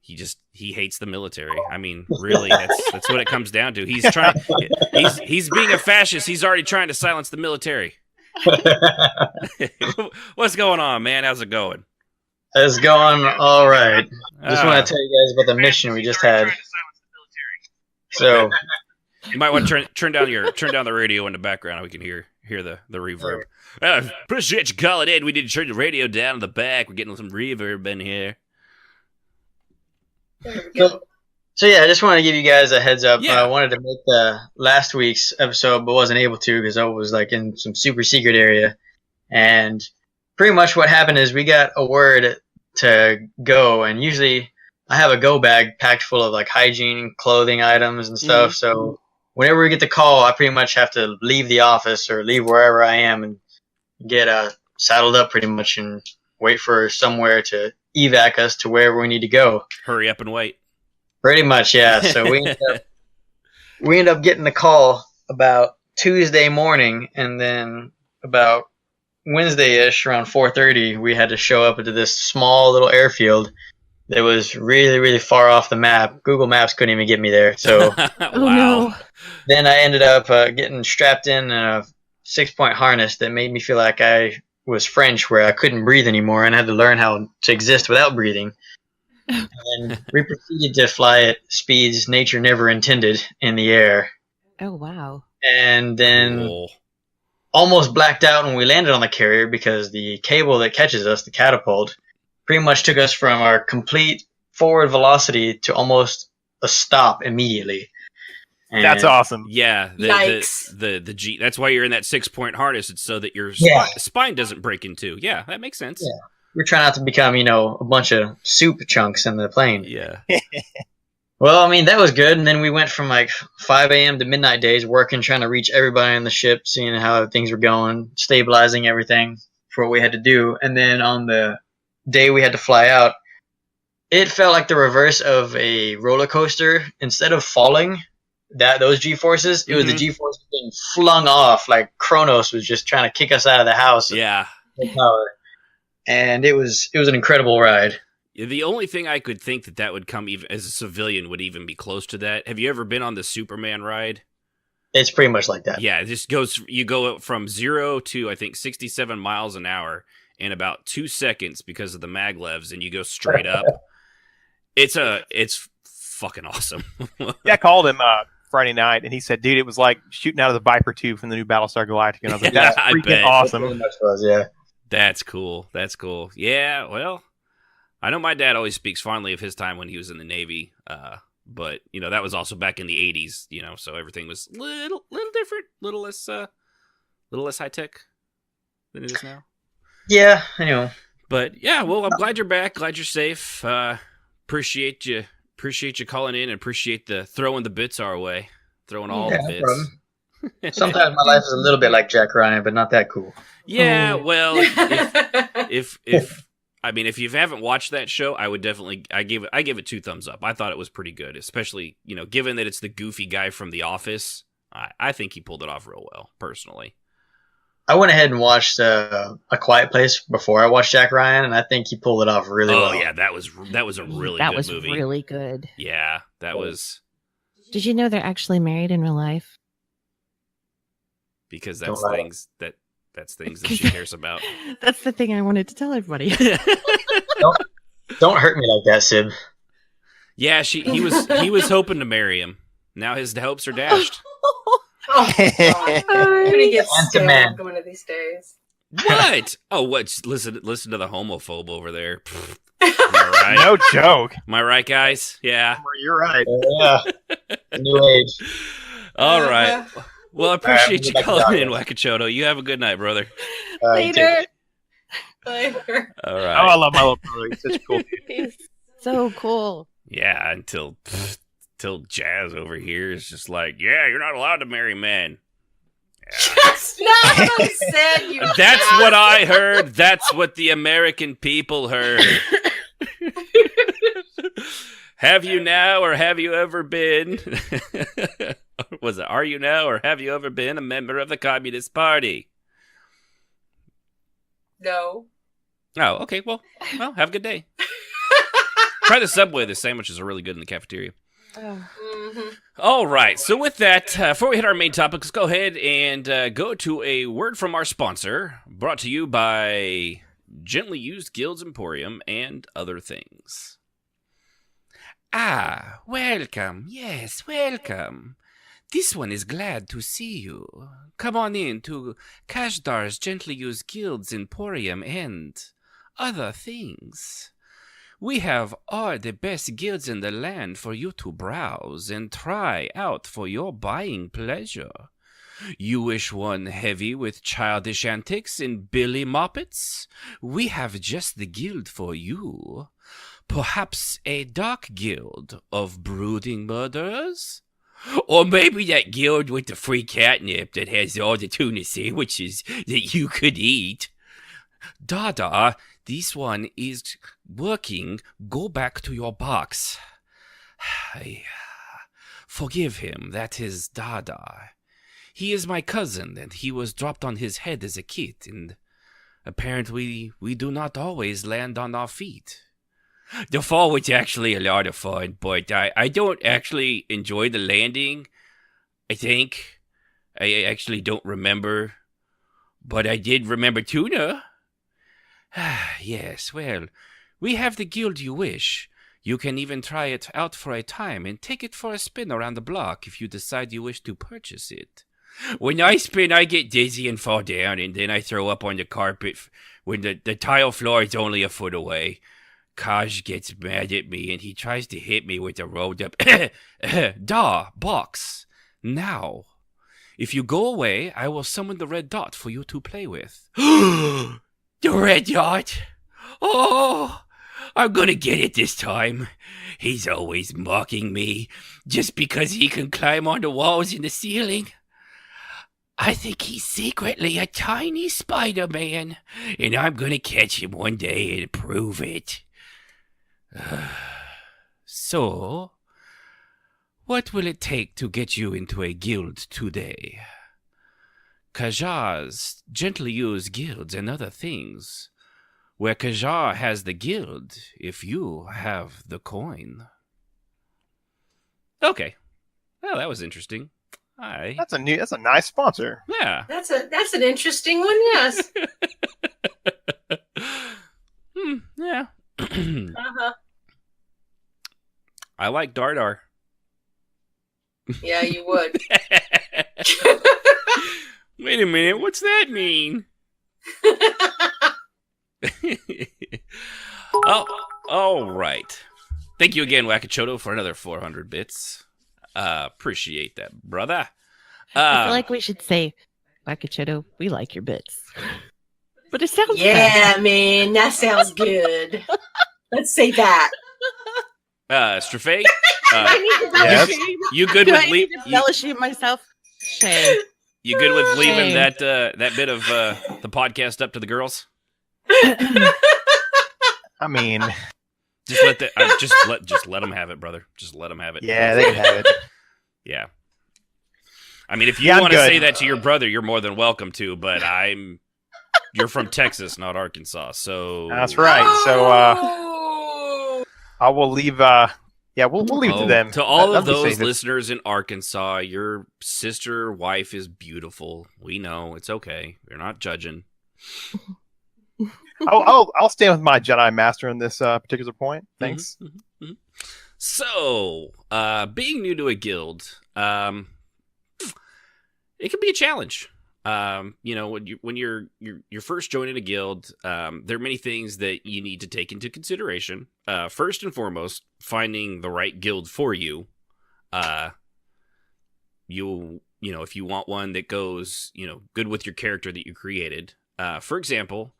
he hates the military. I mean, really, that's what it comes down to. He's being a fascist. He's already trying to silence the military. What's going on, man? How's it going? It's going all right. Just want to tell you guys about the mission we just had. So you might want to turn down the radio in the background. We can hear the reverb. Appreciate you calling in. We need to turn the radio down in the back. We're getting some reverb in here. So yeah, I just wanted to give you guys a heads up. Yeah. I wanted to make the last week's episode, but wasn't able to because I was like in some super secret area. And pretty much what happened is we got a word to go, and usually I have a go bag packed full of like hygiene, clothing items and stuff. So whenever we get the call, I pretty much have to leave the office or leave wherever I am and get saddled up pretty much and wait for somewhere to evac us to wherever we need to go. Hurry up and wait. Pretty much, yeah. So we end up getting the call about Tuesday morning, and then about Wednesday-ish around 4:30, we had to show up into this small little airfield that was really, really far off the map. Google Maps couldn't even get me there. So Oh no. then I ended up getting strapped in a 6-point harness that made me feel like I was French, where I couldn't breathe anymore and had to learn how to exist without breathing. And we proceeded to fly at speeds nature never intended in the air. Oh wow. And then Cool. almost blacked out when we landed on the carrier because the cable that catches us, the catapult, pretty much took us from our complete forward velocity to almost a stop immediately. And That's awesome. Yeah, Yikes. the G. That's why you're in that 6-point harness. It's so that your Yeah. spine doesn't break in two. Yeah, that makes sense. Yeah. We're trying not to become, a bunch of soup chunks in the plane. Yeah. Well, I mean, that was good. And then we went from like 5 a.m. to midnight days working, trying to reach everybody on the ship, seeing how things were going, stabilizing everything for what we had to do. And then on the day we had to fly out, it felt like the reverse of a roller coaster. Instead of falling, those G-forces, it was the G-forces being flung off. Like Kronos was just trying to kick us out of the house. Yeah. With power. And it was an incredible ride. The only thing I could think that would come even as a civilian would even be close to that. Have you ever been on the Superman ride? It's pretty much like that. Yeah, it just goes. You go from 0 to I think 67 miles an hour in about 2 seconds because of the maglevs, and you go straight up. It's fucking awesome. Yeah, I called him Friday night, and he said, "Dude, it was like shooting out of the Viper 2 from the new Battlestar Galactica." And I was like, "That's I freaking bet. It awesome." pretty much was, yeah. That's cool. That's cool. Yeah, well, I know my dad always speaks fondly of his time when he was in the Navy, but that was also back in the 80s, so everything was little different, little less high tech than it is now. Yeah, I know. But yeah, well, I'm glad you're back. Glad you're safe. Appreciate you calling in, and appreciate the throwing the bits our way, throwing all the no bits. problem. Sometimes my life is a little bit like Jack Ryan, but not that cool. Yeah, well, if you haven't watched that show, I would definitely I give it 2 thumbs up. I thought it was pretty good, especially given that it's the goofy guy from The Office. I think he pulled it off real well, personally. I went ahead and watched A Quiet Place before I watched Jack Ryan, and I think he pulled it off really well. Oh yeah, that was a really good movie. That was really good. Yeah, that was Did you know they're actually married in real life? because that's things that she cares about. That's the thing I wanted to tell everybody. Don't hurt me like that, Sib. Yeah, he was hoping to marry him. Now his hopes are dashed. Oh, God. I'm gonna get Man to man. stabbed one of these days. What? Oh, what? Listen to the homophobe over there. Pfft. Am I right? No joke. Am I right, guys? Yeah. You're right. Yeah. New age. All right. Well, I appreciate you Back to calling in, Doggo. Wakachoto. You have a good night, brother. Later. Later. All Oh, I right. love my little brother. He's such a cool dude. He's so cool. Yeah, until Jazz over here is just like, yeah, you're not allowed to marry men. That's not what I said, you That's what I heard. That's what the American people heard. Have you now or have you ever been? Was it are you now or have you ever been a member of the Communist Party? No. Oh, okay. Well, have a good day. Try the Subway. The sandwiches are really good in the cafeteria. Mm-hmm. All right. So with that, before we hit our main topic, let's go ahead and go to a word from our sponsor, brought to you by Gently Used Guilds Emporium and other things. Ah, welcome. Yes, welcome. This one is glad to see you. Come on in to Kashdar's Gently Used Guilds Emporium and other things. We have all the best guilds in the land for you to browse and try out for your buying pleasure. You wish one heavy with childish antics and billy moppets? We have just the guild for you. Perhaps a dark guild of brooding murderers? Or maybe that guild with the free catnip that has all the tuna sandwiches that you could eat. Dada, this one is working. Go back to your box. Forgive him, that is Dada. He is my cousin, and he was dropped on his head as a kid, and apparently we do not always land on our feet. The fall was actually a lot of fun, but I don't actually enjoy the landing, I think. I actually don't remember, but I did remember tuna. Yes, well, we have the guild you wish. You can even try it out for a time and take it for a spin around the block if you decide you wish to purchase it. When I spin, I get dizzy and fall down, and then I throw up on the carpet when the tile floor is only a foot away. Kaj gets mad at me, and he tries to hit me with a rolled up box. Now, if you go away, I will summon the red dot for you to play with. The red dot? Oh, I'm gonna get it this time. He's always mocking me just because he can climb on the walls in the ceiling. I think he's secretly a tiny Spider-Man, and I'm gonna catch him one day and prove it. So, what will it take to get you into a guild today? Kajars gently use guilds and other things. Where Kajar has the guild, if you have the coin. Okay. Well, that was interesting. That's a nice sponsor. Yeah. That's an interesting one, yes. Yeah. Uh-huh. I like Dardar. Yeah, you would. Wait a minute, what's that mean? Oh, all right. Thank you again, Wakachoto, for another 400 bits. Appreciate that, brother. I feel like we should say, Wakachoto, we like your bits. But it sounds yeah, man, that sounds good. Let's say that. Strafe, I need to yes. you good Do with I need to fellowship myself? Shame. You good with leaving Shame. that bit of the podcast up to the girls? I mean, Just let them have it, brother. Just let them have it. yeah, they can have it. Yeah. I mean, if you Yeah, I'm want to good. say that to your brother, you're more than welcome to. But you're from Texas, not Arkansas, so That's right. So Oh! I will leave. We'll leave it to them. To all of That'll be those safe. listeners in Arkansas, your sister wife is beautiful. We know it's okay. We're not judging. I'll stand with my Jedi Master on this particular point. Thanks. Mhm. So, being new to a guild, it can be a challenge. When you're first joining a guild, there are many things that you need to take into consideration. First and foremost, finding the right guild for you. If you want one that goes, good with your character that you created. For example,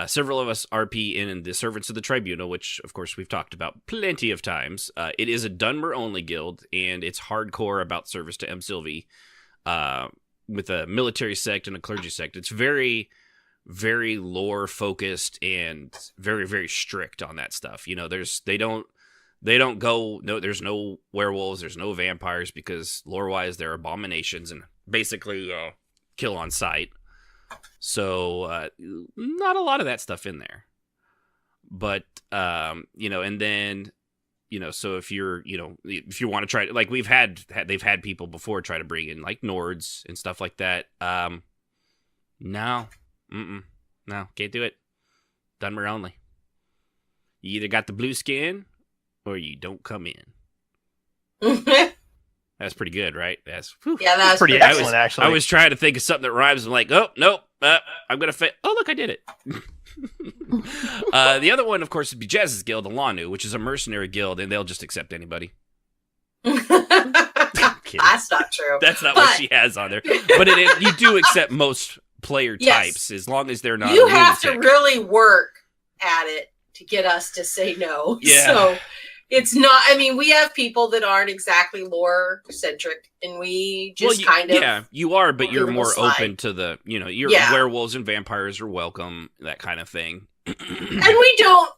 several of us RP in the Servants of the Tribunal, which, of course, we've talked about plenty of times. It is a Dunmer-only guild, and it's hardcore about service to M. Sylvie, with a military sect and a clergy sect. It's very, very lore-focused and very, very strict on that stuff. There's no werewolves, there's no vampires, because lore-wise, they're abominations and basically kill on sight. So, not a lot of that stuff in there. But, and then, so if if you want to try, like they've had people before try to bring in like Nords and stuff like that. No, can't do it. Dunmer only. You either got the blue skin or you don't come in. That's pretty good, right? Yeah, that's pretty excellent, actually. I was trying to think of something that rhymes. I'm like, oh, nope. I'm going to fit. Oh, look, I did it. The other one, of course, would be Jazz's Guild, Alanu, which is a mercenary guild, and they'll just accept anybody. That's not true. That's not what she has on there. But you do accept most player Yes. types, as long as they're not You a have to lunatic. really work at it to get us to say no. Yeah. So it's not, I mean, we have people that aren't exactly lore centric, and we just Yeah, you are, but you're give it a more slide. open to the, your Yeah. werewolves and vampires are welcome, that kind of thing. And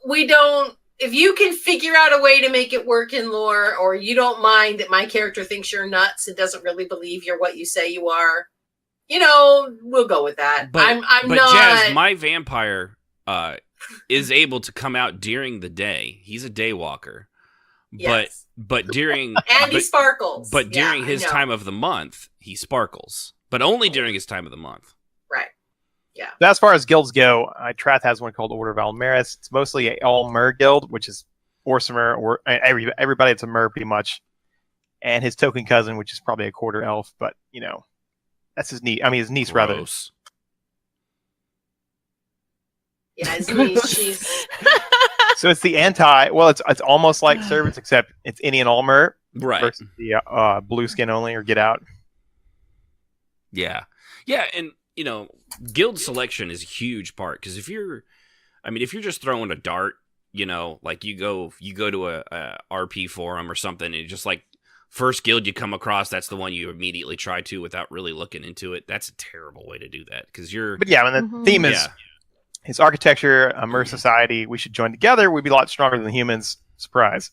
we don't, if you can figure out a way to make it work in lore, or you don't mind that my character thinks you're nuts and doesn't really believe you're what you say you are, we'll go with that. But I'm but not. Jazz, my vampire is able to come out during the day. He's a day walker. Yes. But during and he sparkles. But Yeah, during I his know. time of the month, he sparkles. But only during his time of the month. Right. Now, as far as guilds go, Trath has one called Order of Almaris. It's mostly a all mer guild, which is Orsimer, or everybody that's a mer pretty much, and his token cousin, which is probably a quarter elf. But that's his niece. I mean, his niece rather. Gross. Yeah, his niece, she's So it's the anti. Well, it's almost like servants, except it's any and all mer Right. versus the blue skin only or get out. Yeah. Yeah, and guild selection is a huge part, because if you're just throwing a dart, like you go to a RP forum or something, and just like first guild you come across, that's the one you immediately try to without really looking into it. That's a terrible way to do that, because you're. But yeah, I mean, the theme is his architecture, a mer society. We should join together. We'd be a lot stronger than humans. Surprise.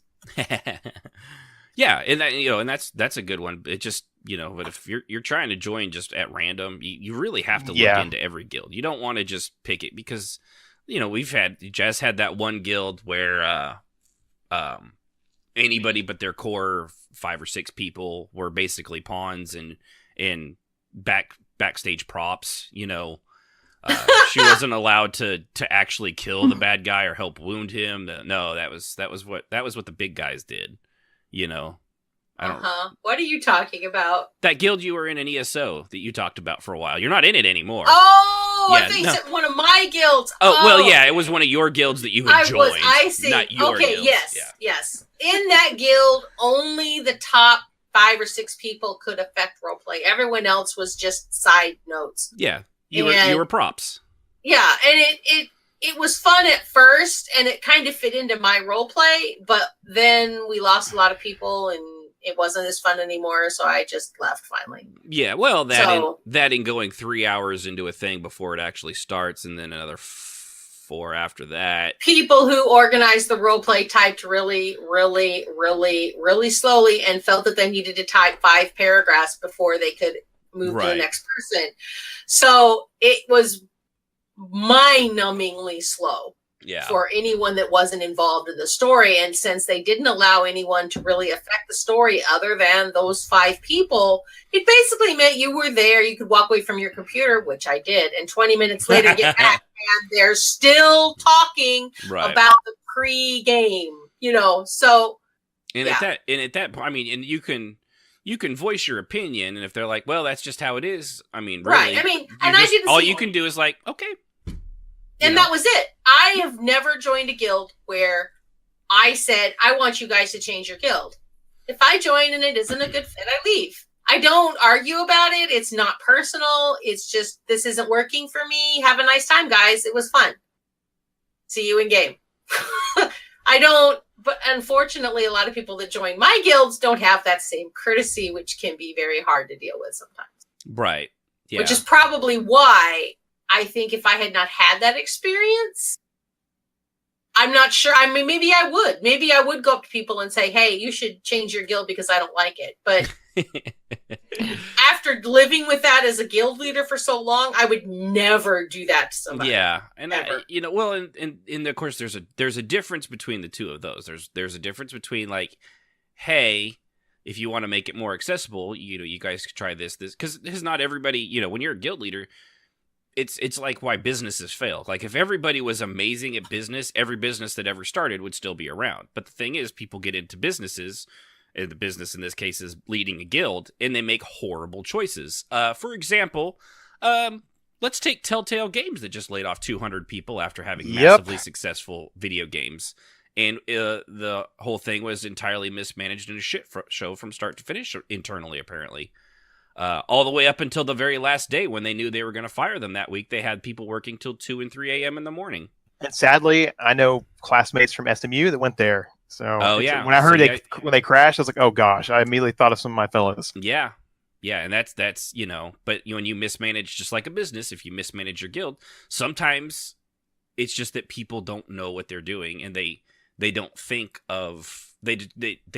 Yeah, and that, and that's a good one. It just, but if you're trying to join just at random, you really have to look into every guild. You don't want to just pick it, because Jazz had that one guild where anybody but their core 5 or 6 people were basically pawns and backstage props. She wasn't allowed to actually kill the bad guy or help wound him. No, that was what the big guys did. I don't. What are you talking about? That guild you were in ESO that you talked about for a while. You're not in it anymore. Oh, Yeah, I think it's one of my guilds. Oh, well, yeah, it was one of your guilds that you had joined. I see. Not your Okay, guilds. yes, Yeah. yes. In that guild, only the top 5 or 6 people could affect roleplay. Everyone else was just side notes. Yeah, you were props. Yeah, and it was fun at first, and it kind of fit into my roleplay, but then we lost a lot of people, and it wasn't as fun anymore, so I just left finally. Yeah, well, that in going 3 hours into a thing before it actually starts, and then another 4 after that. People who organized the roleplay typed really, really, really, really slowly, and felt that they needed to type 5 paragraphs before they could move to the next person. So it was mind-numbingly slow. Yeah. For anyone that wasn't involved in the story. And since they didn't allow anyone to really affect the story other than those 5 people, it basically meant you were there, you could walk away from your computer, which I did, and 20 minutes later get back and they're still talking about the pre-game, so and at that point, I mean, and you can voice your opinion, and if they're like, well, that's just how it is, I mean, really, right. I mean, and I didn't all see you can do is like, okay. And that was it. I have never joined a guild where I said, I want you guys to change your guild. If I join and it isn't a good fit, I leave. I don't argue about it. It's not personal. It's just, this isn't working for me. Have a nice time, guys. It was fun. See you in game. But unfortunately, a lot of people that join my guilds don't have that same courtesy, which can be very hard to deal with sometimes. Right. Yeah. Which is probably why I think if I had not had that experience, I'm not sure. I mean, maybe I would. Maybe I would go up to people and say, hey, you should change your guild because I don't like it. But after living with that as a guild leader for so long, I would never do that to somebody. Yeah. And and of course there's a difference between the two of those. There's a difference between like, hey, if you want to make it more accessible, you guys could try this, because not everybody, when you're a guild leader, it's like why businesses fail. Like if everybody was amazing at business, every business that ever started would still be around. But the thing is, people get into businesses, and the business in this case is leading a guild, and they make horrible choices. For example, let's take Telltale Games that just laid off 200 people after having massively successful video games. And the whole thing was entirely mismanaged and a shit show from start to finish internally, apparently. All the way up until the very last day when they knew they were going to fire them that week. They had people working till 2 and 3 a.m. in the morning. And sadly, I know classmates from SMU that went there. So when I heard when they crashed, I was like, oh gosh, I immediately thought of some of my fellows. Yeah. Yeah, and that's but when you mismanage, just like a business, if you mismanage your guild, sometimes it's just that people don't know what they're doing, and they don't think of they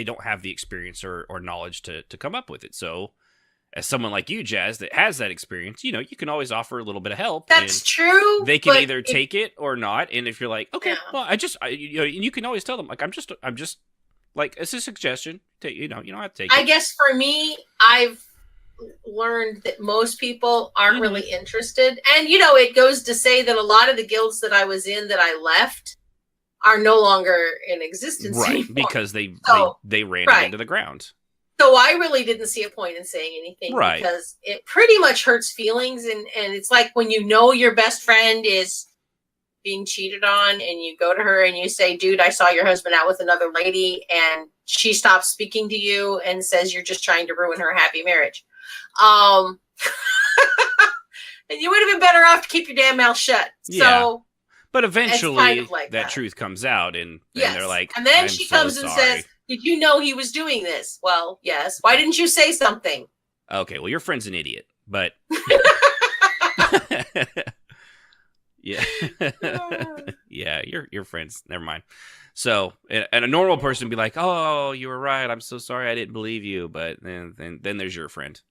don't have the experience or knowledge to come up with it. So, as someone like you, Jazz, that has that experience, you can always offer a little bit of help. That's trtrue. They can either take it or not, and if you're like, okay, well, you can always tell them like I'm just like it's a suggestion. You don't have to take it. I guess for me, I've learned that most people aren't really interested, and it goes to say that a lot of the guilds that I was in that I left are no longer in existence anymore. Because they ran it into the ground. So I really didn't see a point in saying anything, because it pretty much hurts feelings, and it's like when your best friend is being cheated on, and you go to her and you say, dude, I saw your husband out with another lady, and she stops speaking to you and says you're just trying to ruin her happy marriage. And you would have been better off to keep your damn mouth shut. So, but eventually that truth comes out, and they're like, and then she comes and says, did you know he was doing this? Well, yes. Why didn't you say something? Okay, well, your friend's an idiot, but yeah, yeah, your friend's never mind. So, and a normal person would be like, oh, you were right. I'm so sorry. I didn't believe you. But then there's your friend.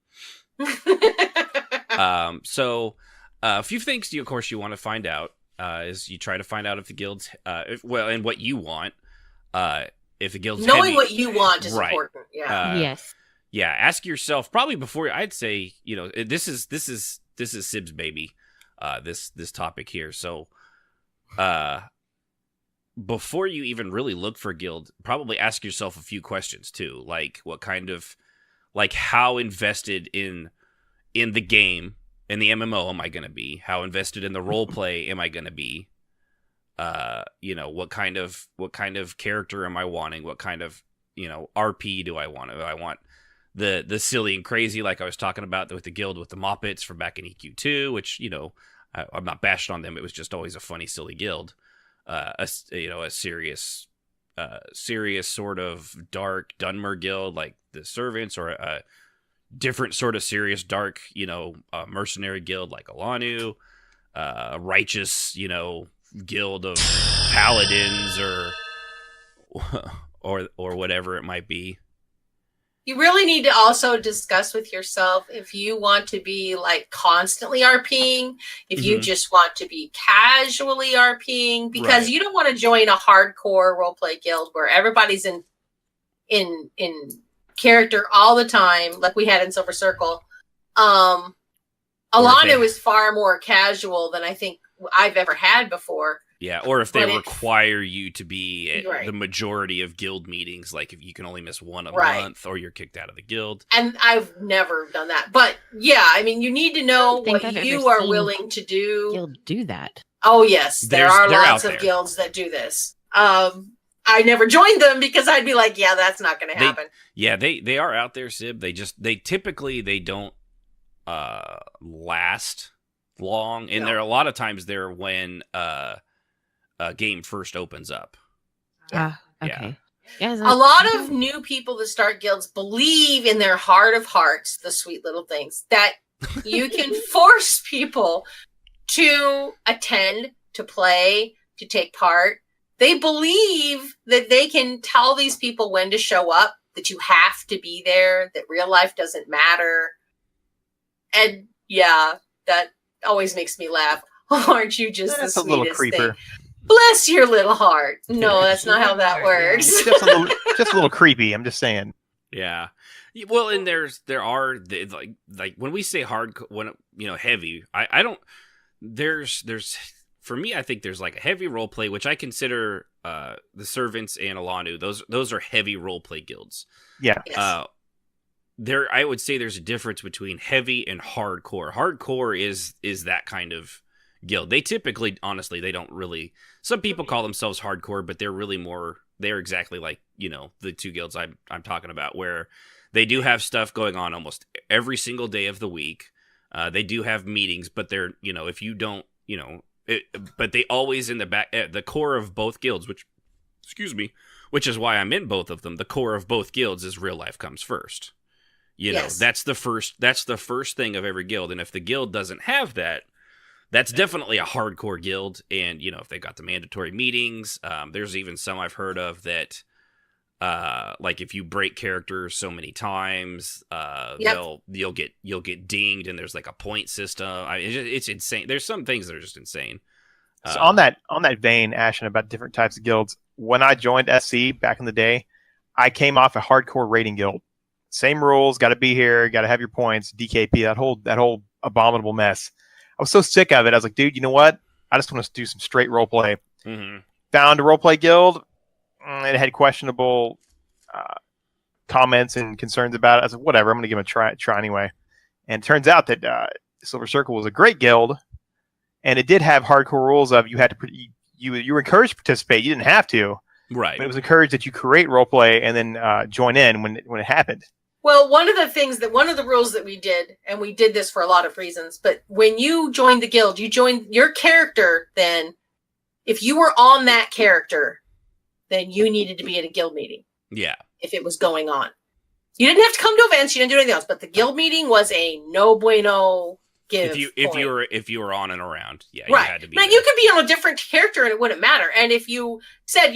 So a few things of course you want to find out is you try to find out if the guild's and what you want, if the guild's knowing heavy. What you want is important. Yes. Yeah, ask yourself probably before. I'd say this is Sib's baby, this topic here. So before you even really look for a guild, probably ask yourself a few questions too, like what kind of, like how invested in the game and the MMO am I going to be? How invested in the role play am I going to be? What kind of character am I wanting? What kind of RP do I want? Do I want the silly and crazy like I was talking about with the guild with the Moppets from back in EQ2, which I'm not bashing on them. It was just always a funny, silly guild. A serious sort of dark Dunmer guild like the Servants, or a different sort of serious dark mercenary guild like Alanu, a righteous guild of paladins or whatever it might be. You really need to also discuss with yourself if you want to be like constantly RPing, if you just want to be casually RPing, because you don't want to join a hardcore roleplay guild where everybody's in character all the time, like we had in Silver Circle. Alana was far more casual than I think I've ever had before. Yeah, or if they require you to be at the majority of guild meetings, like if you can only miss one a month, or you're kicked out of the guild. And I've never done that. But yeah, I mean, you need to know what you are willing to do. Guild do that. Oh yes, there are lots of guilds that do this. I never joined them because I'd be like, yeah, that's not going to happen. They are out there, Sib. They typically don't last long, and there are a lot of times there when a game first opens up. Okay. Yeah, a lot of new people that start guilds believe in their heart of hearts, the sweet little things, that you can force people to attend, to play, to take part. They believe that they can tell these people when to show up, that you have to be there, that real life doesn't matter. And yeah, that always makes me laugh. Aren't you just the sweetest little creeper thing? Bless your little heart. No, that's not how that works. Just a little creepy. I'm just saying. Yeah. Well, and there are like when we say hard, when heavy, I don't. There's for me, I think there's like a heavy role play, which I consider the Servants and Alanu. Those are heavy role play guilds. Yeah. Yes. I would say there's a difference between heavy and hardcore. Hardcore is that kind of guild. They typically, honestly, they don't really. Some people call themselves hardcore, but they're really more. They're exactly like the two guilds I'm talking about, where they do have stuff going on almost every single day of the week. They do have meetings, but they're if you don't but they always in the back, the core of both guilds, which is why I'm in both of them. The core of both guilds is real life comes first. Yes. That's the first thing of every guild, and if the guild doesn't have that, that's definitely a hardcore guild. And if they got the mandatory meetings, there's even some I've heard of that, like if you break characters so many times, you'll get dinged, and there's like a point system. It's insane. There's some things that are just insane. So on that vein, Ashton, about different types of guilds. When I joined SC back in the day, I came off a hardcore raiding guild. Same rules, got to be here, got to have your points, DKP, that whole abominable mess. I was so sick of it. I was like, dude, you know what? I just want to do some straight roleplay. Mm-hmm. Found a roleplay guild. It had questionable comments and concerns about it. I was like, whatever, I'm going to give it a try anyway. And it turns out that Silver Circle was a great guild, and it did have hardcore rules of you had to you were encouraged to participate. You didn't have to. Right. But it was encouraged that you create roleplay and then join in when it happened. Well, one of the rules that we did, and we did this for a lot of reasons, but when you joined the guild, you joined your character. Then, if you were on that character, then you needed to be at a guild meeting. Yeah. If it was going on, you didn't have to come to events. You didn't do anything else. But the guild meeting was a no bueno. If you were on and around, yeah, right. You had to be. Now you could be on a different character and it wouldn't matter. And if you said,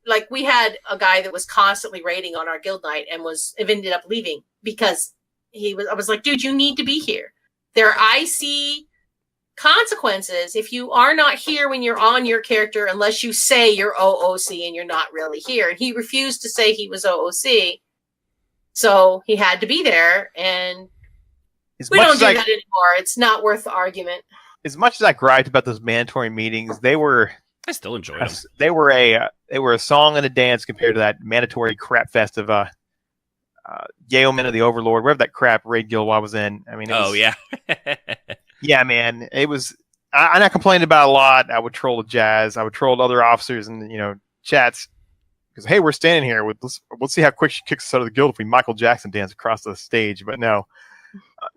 like we had a guy that was constantly raiding on our guild night and ended up leaving because I was like, dude, you need to be here. There are icy consequences if you are not here when you're on your character, unless you say you're OOC and you're not really here. And he refused to say he was OOC, so he had to be there. And we don't do that anymore. It's not worth the argument. As much as I griped about those mandatory meetings, I still enjoy them. They were a song and a dance compared to that mandatory crap fest of Yeoman of the Overlord, wherever that crap raid guild I was in. I mean, yeah. Yeah, man. It was. I complained about it a lot. I would troll Jazz. I would troll other officers and chats because hey, we're standing here. Let's see how quick she kicks us out of the guild if we Michael Jackson dance across the stage. But no,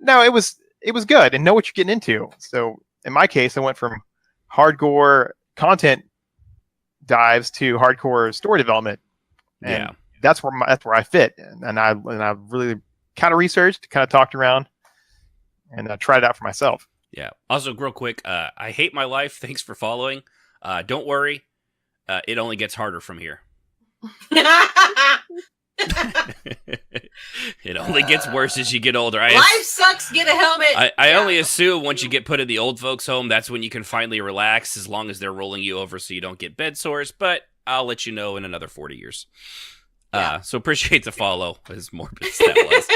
it was good and know what you're getting into. So in my case, I went from hardcore content dives to hardcore story development. And that's where I fit. And I really kind of researched, kind of talked around, and tried it out for myself. Yeah. Also, real quick, I hate my life. Thanks for following. Don't worry. It only gets harder from here. It only gets worse as you get older. Life sucks. Get a helmet. I only assume once you get put in the old folks' home, that's when you can finally relax, as long as they're rolling you over so you don't get bed sores. But I'll let you know in another 40 years. So appreciate the follow, as morbid as that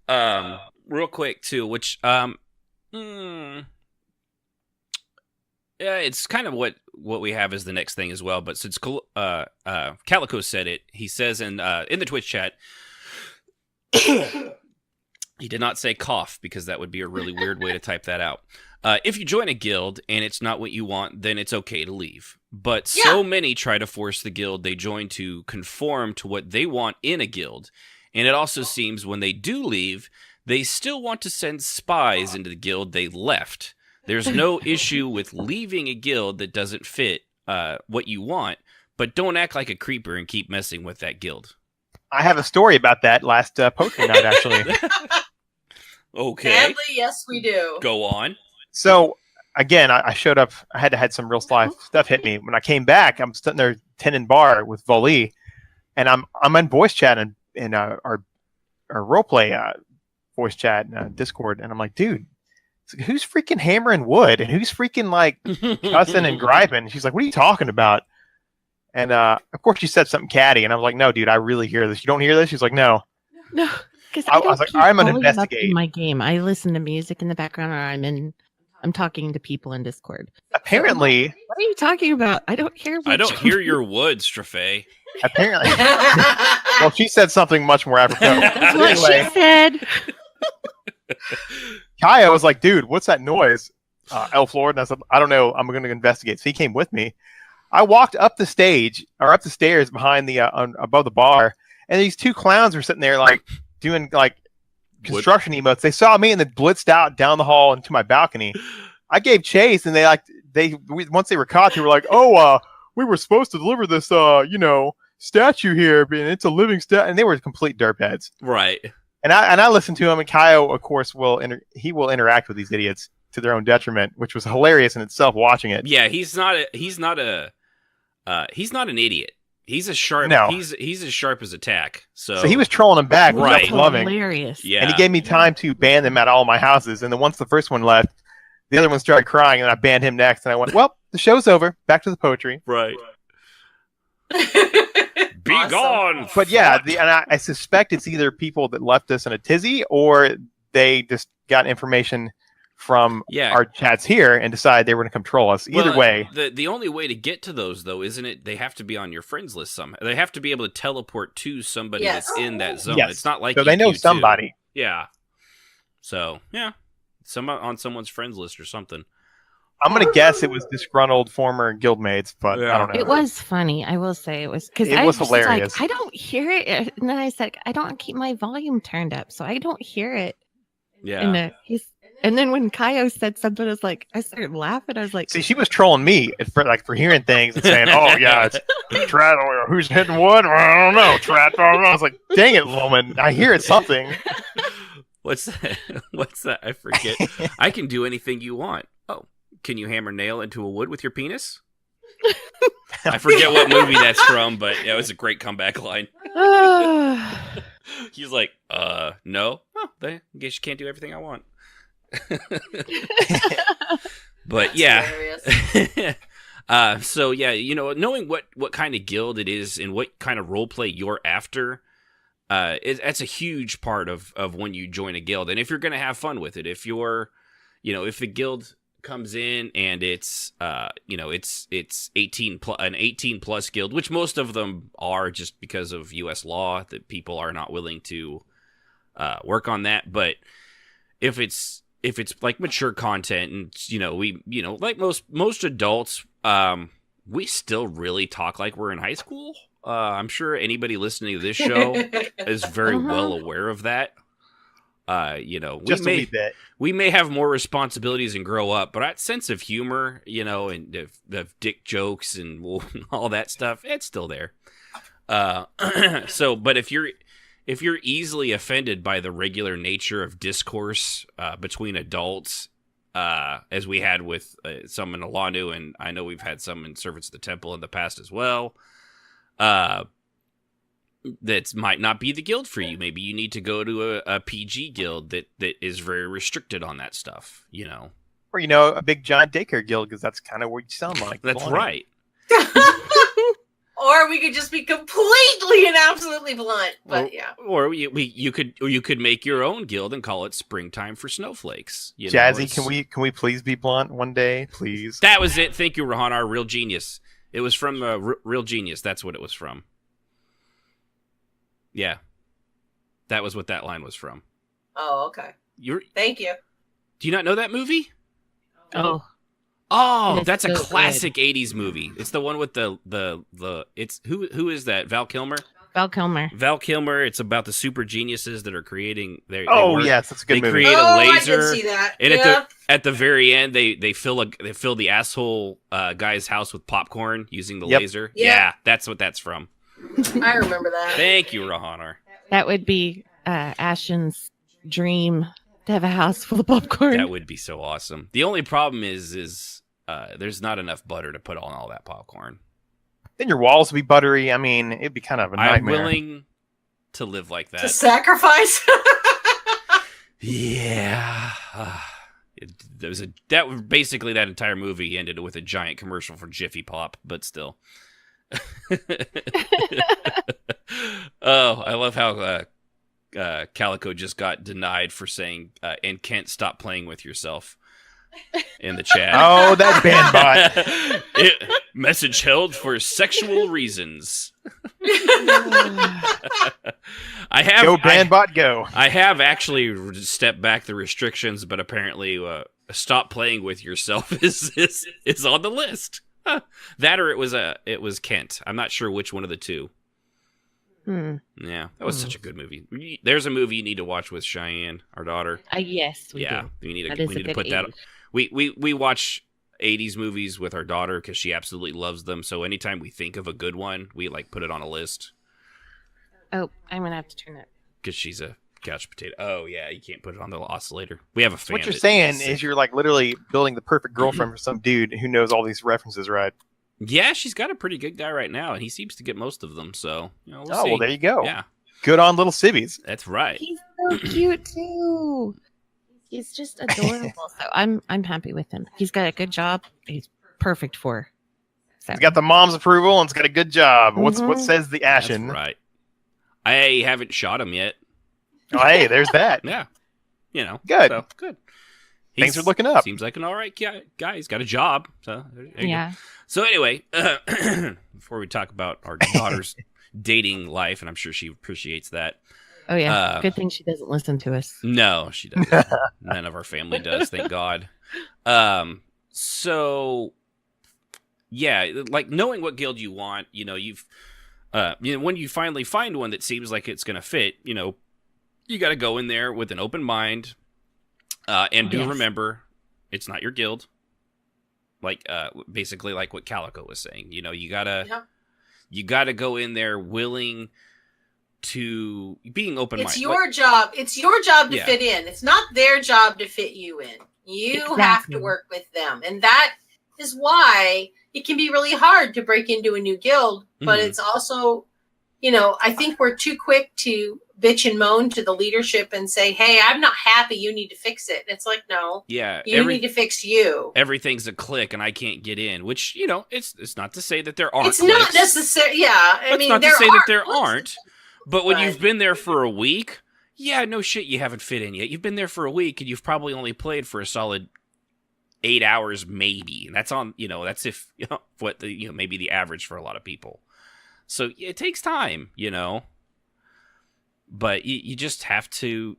was. Real quick too, which it's kind of what we have as the next thing as well. But since Calico said it, he says in the Twitch chat, he did not say cough because that would be a really weird way to type that out. If you join a guild and it's not what you want, then it's okay to leave. But so many try to force the guild they join to conform to what they want in a guild. And it also seems when they do leave, they still want to send spies into the guild they left. There's no issue with leaving a guild that doesn't fit what you want, but don't act like a creeper and keep messing with that guild. I have a story about that last poker night, actually. Okay. Sadly, yes, we do. Go on. So, again, I showed up. I had some real stuff hit me. When I came back, I'm sitting there tending bar with Volley, and I'm in voice chat in our roleplay voice chat Discord, and I'm like, dude, who's freaking hammering wood and who's freaking like cussing and griping? She's like, what are you talking about? And of course she said something catty, and I was like, no, dude, I really hear this. You don't hear this? She's like, no. Because I was like, I'm gonna investigate my game. I listen to music in the background, or I'm talking to people in Discord. Apparently, what are you talking about? I don't hear. I don't hear your wood, Strafe. Apparently, well, she said something much more apropos. That's what she said. Kaya was like, dude, what's that noise? Elf Lord. And I said, I don't know. I'm going to investigate. So he came with me. I walked up the stairs behind the above the bar, and these two clowns were sitting there like doing like construction emotes. They saw me and they blitzed out down the hall into my balcony. I gave chase, and they like once they were caught, they were like, we were supposed to deliver this, statue here, and it's a living statue, and they were complete dirtbags. Right. And I listened to him, and Kaio, of course, will interact with these idiots to their own detriment, which was hilarious in itself watching it. Yeah, he's not an idiot. He's a sharp. No. He's as sharp as a tack. So he was trolling them back, which I Right. was loving. Hilarious. Yeah. And he gave me time to ban them at all my houses. And then once the first one left, the other one started crying, and I banned him next. And I went, well, the show's over. Back to the poetry. Right. Be Awesome. gone. But yeah, I suspect it's either people that left us in a tizzy, or they just got information from Yeah. our chats here and decided they were going to come troll us. Either Well, way, the only way to get to those, though, isn't it? They have to be on your friends list somehow. They have to be able to teleport to somebody Yes. that's in that zone. yes. It's not like so they know you two. somebody. Yeah. So yeah, on someone's friends list or something. I'm going to guess it was disgruntled former guildmates, but I don't know. It was funny. I will say it was because It I was was hilarious. Like, I don't hear it, and then I said I don't keep my volume turned up, so I don't hear it. Yeah. And then when Kaio said something, I started laughing. I was like, See, she was trolling me for hearing things and saying, "Oh yeah, it's Trat. Who's hitting what? I don't know, Trat." I was like, "Dang it, woman! I hear it's something." What's that? What's that? I forget. I can do anything you want. Oh, can you hammer nail into a wood with your penis? I forget what movie that's from, but it was a great comeback line. He's like, no. Oh, I guess you can't do everything I want. But yeah. So yeah, knowing what kind of guild it is and what kind of role play you're after, that's a huge part of when you join a guild. And if you're gonna have fun with it, if you're, if the guild comes in and it's 18 an 18 plus guild, which most of them are, just because of US law that people are not willing to work on that. But if it's like mature content, and we like most adults, we still really talk like we're in high school. I'm sure anybody listening to this show is very well aware of that. Just a wee bit. We may have more responsibilities and grow up, but that sense of humor, and the dick jokes and all that stuff, it's still there. But if you're easily offended by the regular nature of discourse between adults, as we had with some in Alanu, and I know we've had some in Servants of the Temple in the past as well, that might not be the guild for you. Maybe you need to go to a PG guild that is very restricted on that stuff, Or a big giant daycare guild, because that's kind of what you sound like. That's right. Or we could just be completely and absolutely blunt. But yeah. Or you could make your own guild and call it Springtime for Snowflakes. Jazzy, can we please be blunt one day, please? That was it. Thank you, Rahanar. Real Genius. It was from Real Genius. That's what it was from. Yeah, that was what that line was from. Oh, okay. Thank you. Do you not know that movie? oh, Oh, It's that's a so classic '80s movie. It's the one with the it's who is that? Val Kilmer. Val Kilmer. Val Kilmer. It's about the super geniuses that are creating. Yes, that's a good they movie. create a I laser. can see that. And Yeah. at the very end, they fill the asshole guy's house with popcorn using the Yep. laser. Yep. Yeah, that's what that's from. I remember that. Thank you, Rahanar. That would be Ashen's dream, to have a house full of popcorn. That would be so awesome. The only problem is there's not enough butter to put on all that popcorn. Then your walls would be buttery. I mean, it'd be kind of a I'm nightmare. willing to live like To that. sacrifice. Yeah. Basically that entire movie ended with a giant commercial for Jiffy Pop, but still. Oh, I love how Calico just got denied for saying and Kent, stop playing with yourself in the chat. Oh, that band bot. Message held for sexual reasons. Go band bot, go. I have actually stepped back the restrictions, but apparently stop playing with yourself is on the list. That or it was Kent. I'm not sure which one of the two. Yeah, that was such a good movie. There's a movie you need to watch with Cheyenne, our daughter. Yes, we Yeah, do. we need That to is a good put that. age. We watch 80s movies with our daughter because she absolutely loves them. So anytime we think of a good one, we like put it on a list Oh, I'm gonna have to turn it. because she's a couch potato. Oh yeah, you can't put it on the oscillator. We have a fan. What you're that- saying is you're like literally building the perfect girlfriend for some dude who knows all these references, right? Yeah, she's got a pretty good guy right now, and he seems to get most of them. So we'll Oh, see. well, there you go. Yeah, Good on little civvies. that's right. He's so cute too. He's just adorable. So I'm happy with him. He's got a good job. He's perfect for her. So He's got the mom's approval and it's got a good job. What Mhm. says the That's Ashen? right. I haven't shot him yet. Oh, hey, there's that. Yeah, Good. So, good. Things are looking up. Seems like an all right guy. He's got a job. So there you go. yeah. So anyway, before we talk about our daughter's dating life, and I'm sure she appreciates that. Oh yeah. Good thing she doesn't listen to us. No, she doesn't. None of our family does, thank God. So yeah, like knowing what guild you want, you've when you finally find one that seems like it's going to fit, you got to go in there with an open mind, and do Yes. remember, it's not your guild. Like, basically, like what Calico was saying, you gotta go in there willing to being open minded. It's your job. It's your job to Yeah. fit in. It's not their job to fit you in. You have Exactly. to work with them. And that is why it can be really hard to break into a new guild. But Mhm. it's also, I think we're too quick to bitch and moan to the leadership and say, hey, I'm not happy. You need to fix it. It's like, no, Yeah, you need to fix you. everything's a click, and I can't get in. Which it's not to say that there aren't. It's not clicks. necessary. Yeah. I It's mean, not to there say are that there clicks. aren't. But when Right. you've been there for a week, yeah, no shit, you haven't fit in yet. You've been there for a week, and you've probably only played for a solid 8 hours, maybe. And that's on, that's if what the maybe the average for a lot of people. So it takes time, But you just have to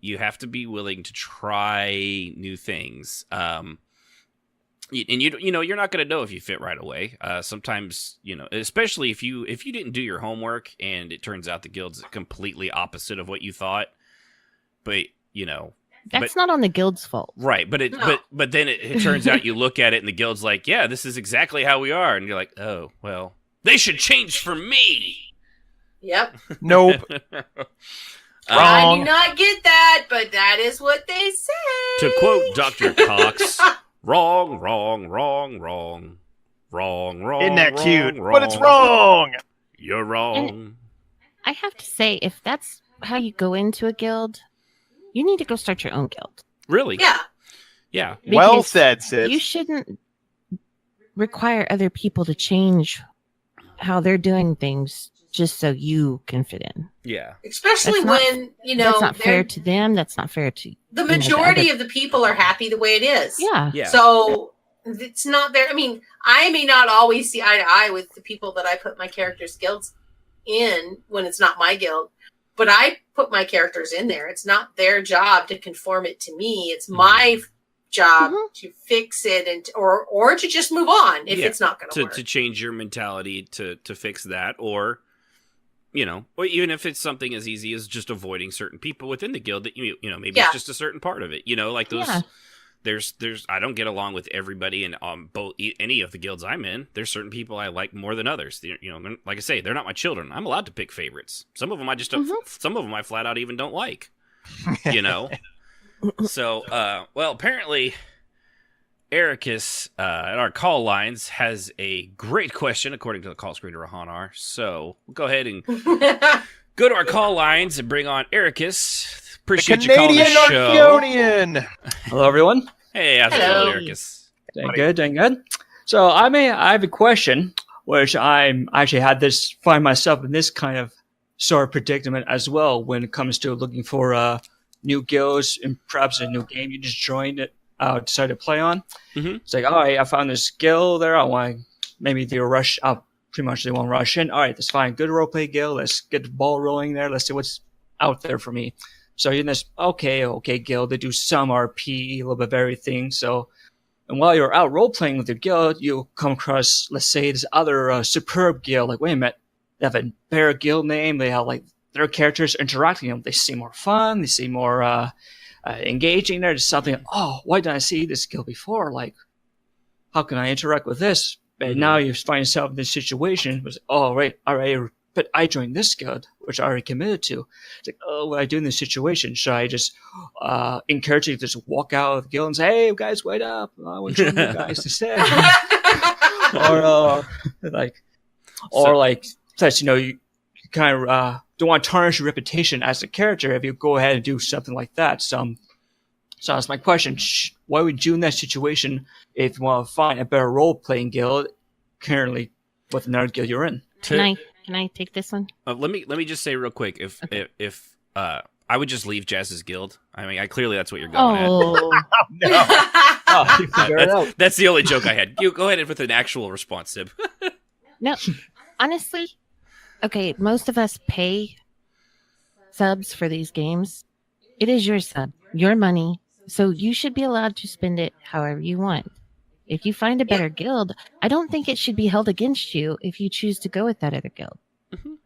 be willing to try new things. And you're not going to know if you fit right away. Sometimes, especially if you didn't do your homework and it turns out the guild's completely opposite of what you thought. But That's not on the guild's fault. right. But No. but then it turns out you look at it and the guild's like, yeah, this is exactly how we are, and you're like, oh well, they should change for me. Yep. Nope. I Wrong. do not get that, but that is what they say. To quote Dr. Cox, wrong, wrong, wrong, wrong, wrong, wrong. Isn't that wrong, cute? Wrong. But it's wrong. You're wrong. I have to say, if that's how you go into a guild, you need to go start your own guild. Really? Yeah. Yeah. Well Because said, Sid. You shouldn't require other people to change how they're doing things just so you can fit in. Yeah. Especially That's not- when, That's not fair they're- to them. That's not fair to the the majority other- of the people are happy the way it is. Yeah. Yeah. So it's not there. I mean, I may not always see eye to eye with the people that I put my characters' guilds in when it's not my guild, but I put my characters in there. It's not their job to conform it to me. It's my job Mhm. to fix it and or to just move on if Yeah, it's not going to to work. to change your mentality to fix that, or or even if it's something as easy as just avoiding certain people within the guild that maybe Yeah. it's just a certain part of it, like those. Yeah. There's I don't get along with everybody in both any of the guilds I'm in. There's certain people I like more than others. Like I say, they're not my children. I'm allowed to pick favorites. Some of them I just don't. Some of them I flat out even don't like. So well, apparently Ericus at our call lines has a great question according to the call screener Hanar. So we'll go ahead and go to our call lines and bring on Ericus. The Appreciate you calling the Canadian show. Archeonian. Hello, everyone. Hey, how's it Hello. going, Ericus? Doing good, doing good. So I have a question, which I'm actually find myself in this kind of sort of predicament as well when it comes to looking for new guilds and perhaps a new game you just joined it, decided to play on. Mhm. It's like, all right, I found this guild there. I want maybe they rush up. Pretty much they won't rush in. All right, that's fine. Good roleplay guild. Let's get the ball rolling there. Let's see what's out there for me. So you're in this okay guild. They do some RP, a little bit of everything. So, and while you're out role playing with your guild, you come across, let's say, this other superb guild. Like, wait a minute, they have a better guild name. They have like their characters interacting. They seem more fun. They seem more engaging. There's something. Oh, why didn't I see this guild before? Like, how can I interact with this? But now you find yourself in this situation. Was all right, but I joined this guild, which I already committed to. It's like, oh, what do I do in this situation? Should I just encourage you to just walk out of the guild and say, hey, guys, wait up. I want to join you guys to stay. Such, you kind of don't want to tarnish your reputation as a character if you go ahead and do something like that. So that's my question. Why would you in that situation if you want to find a better role-playing guild currently with another guild you're in? Can I take this one? Let me just say real quick, if I would just leave Jazz's guild. I mean, clearly that's what you're going at. No. That's the only joke I had. You go ahead with an actual response, Sib. No, honestly, okay, most of us pay subs for these games. It is your sub, your money, so you should be allowed to spend it however you want. If you find a better guild, I don't think it should be held against you if you choose to go with that other guild.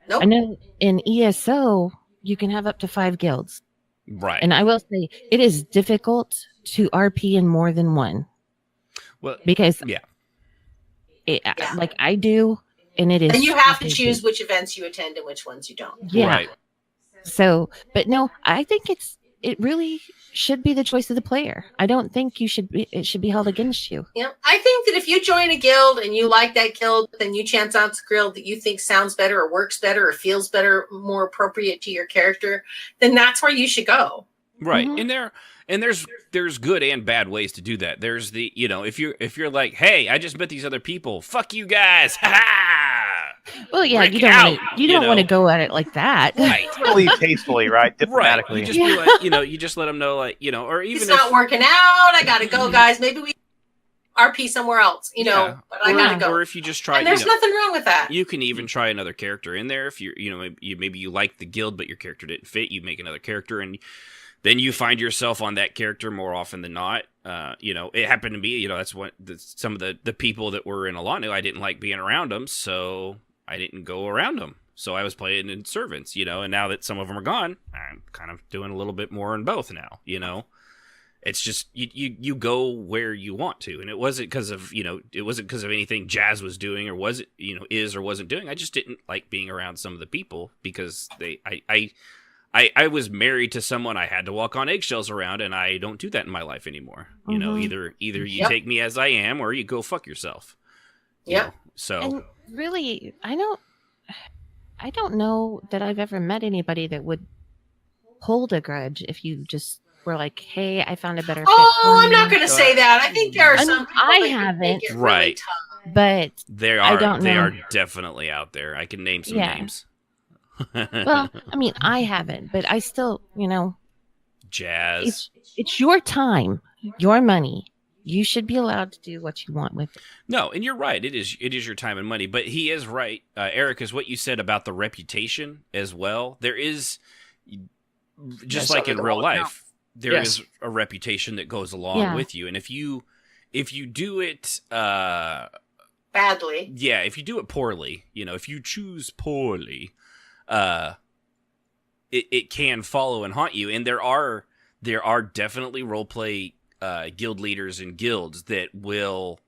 Nope. I know in ESO, you can have up to 5 guilds. Right. And I will say, it is difficult to RP in more than one. Well, because like I do, and it is. And you have to choose which events you attend and which ones you don't. Yeah. Right. So, but no, I think it really should be the choice of the player. I don't think it should be held against you. Yeah, I think that if you join a guild and you like that guild, then you chance out the guild that you think sounds better or works better or feels better, more appropriate to your character, then that's where you should go. Right. And there's good and bad ways to do that. There's the, if you're like, hey, I just met these other people, fuck you guys. Ha ha. Well, yeah, Rick you don't want to go at it like that. Right. Really tastefully, right? Diplomatically. Right. You just be like, you just let them know, like, or even it's not working out. I gotta go, guys. Maybe we RP somewhere else, but I gotta go. Or if you just try, and there's nothing wrong with that. You can even try another character in there. If maybe you like the guild, but your character didn't fit, you make another character, and then you find yourself on that character more often than not. It happened to me. That's what some of the people that were in Alanu, I didn't like being around them, so I didn't go around them. So I was playing in servants, and now that some of them are gone, I'm kind of doing a little bit more in both now. It's just you go where you want to, and it wasn't because of anything Jazz was doing or was it is or wasn't doing. I just didn't like being around some of the people because I was married to someone I had to walk on eggshells around, and I don't do that in my life anymore. Either you take me as I am, or you go fuck yourself. Yeah. So and really, I don't know that I've ever met anybody that would hold a grudge if you just were like, hey, I found a better fit. I'm not going to say that. I think there are some people I that haven't. make it really Right. tough. But they I don't know. are definitely out there. I can name some names. Well, I mean, I haven't, but I still, Jazz. It's your time, your money. You should be allowed to do what you want with it. No, and you're right. It is your time and money. But he is right, Eric, is what you said about the reputation as well. There is, just like in real life, there is a reputation that goes along with you. And if you do it badly, if you do it poorly, if you choose poorly, it can follow and haunt you. And there are definitely roleplay guild leaders and guilds that will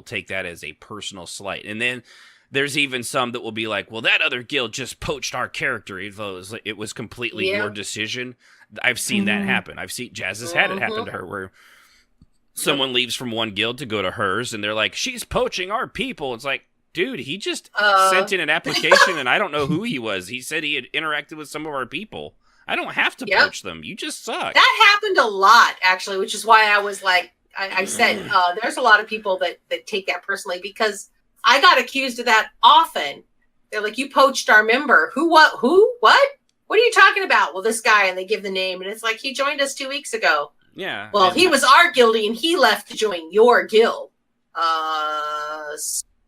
take that as a personal slight. And then there's even some that will be like, well, that other guild just poached our character, even though it was completely your decision. I've seen that happen. Jazz has had it happen to her where someone leaves from one guild to go to hers, and they're like, she's poaching our people. It's like, dude, he just sent in an application, and I don't know who he was. He said he had interacted with some of our people. I don't have to poach them. You just suck. That happened a lot, actually, which is why I was like, I said, there's a lot of people that take that personally, because I got accused of that often. They're like, you poached our member. Who, what? What are you talking about? Well, this guy, and they give the name, and it's like, he joined us 2 weeks ago. Yeah. Well, he was our guildie, and he left to join your guild.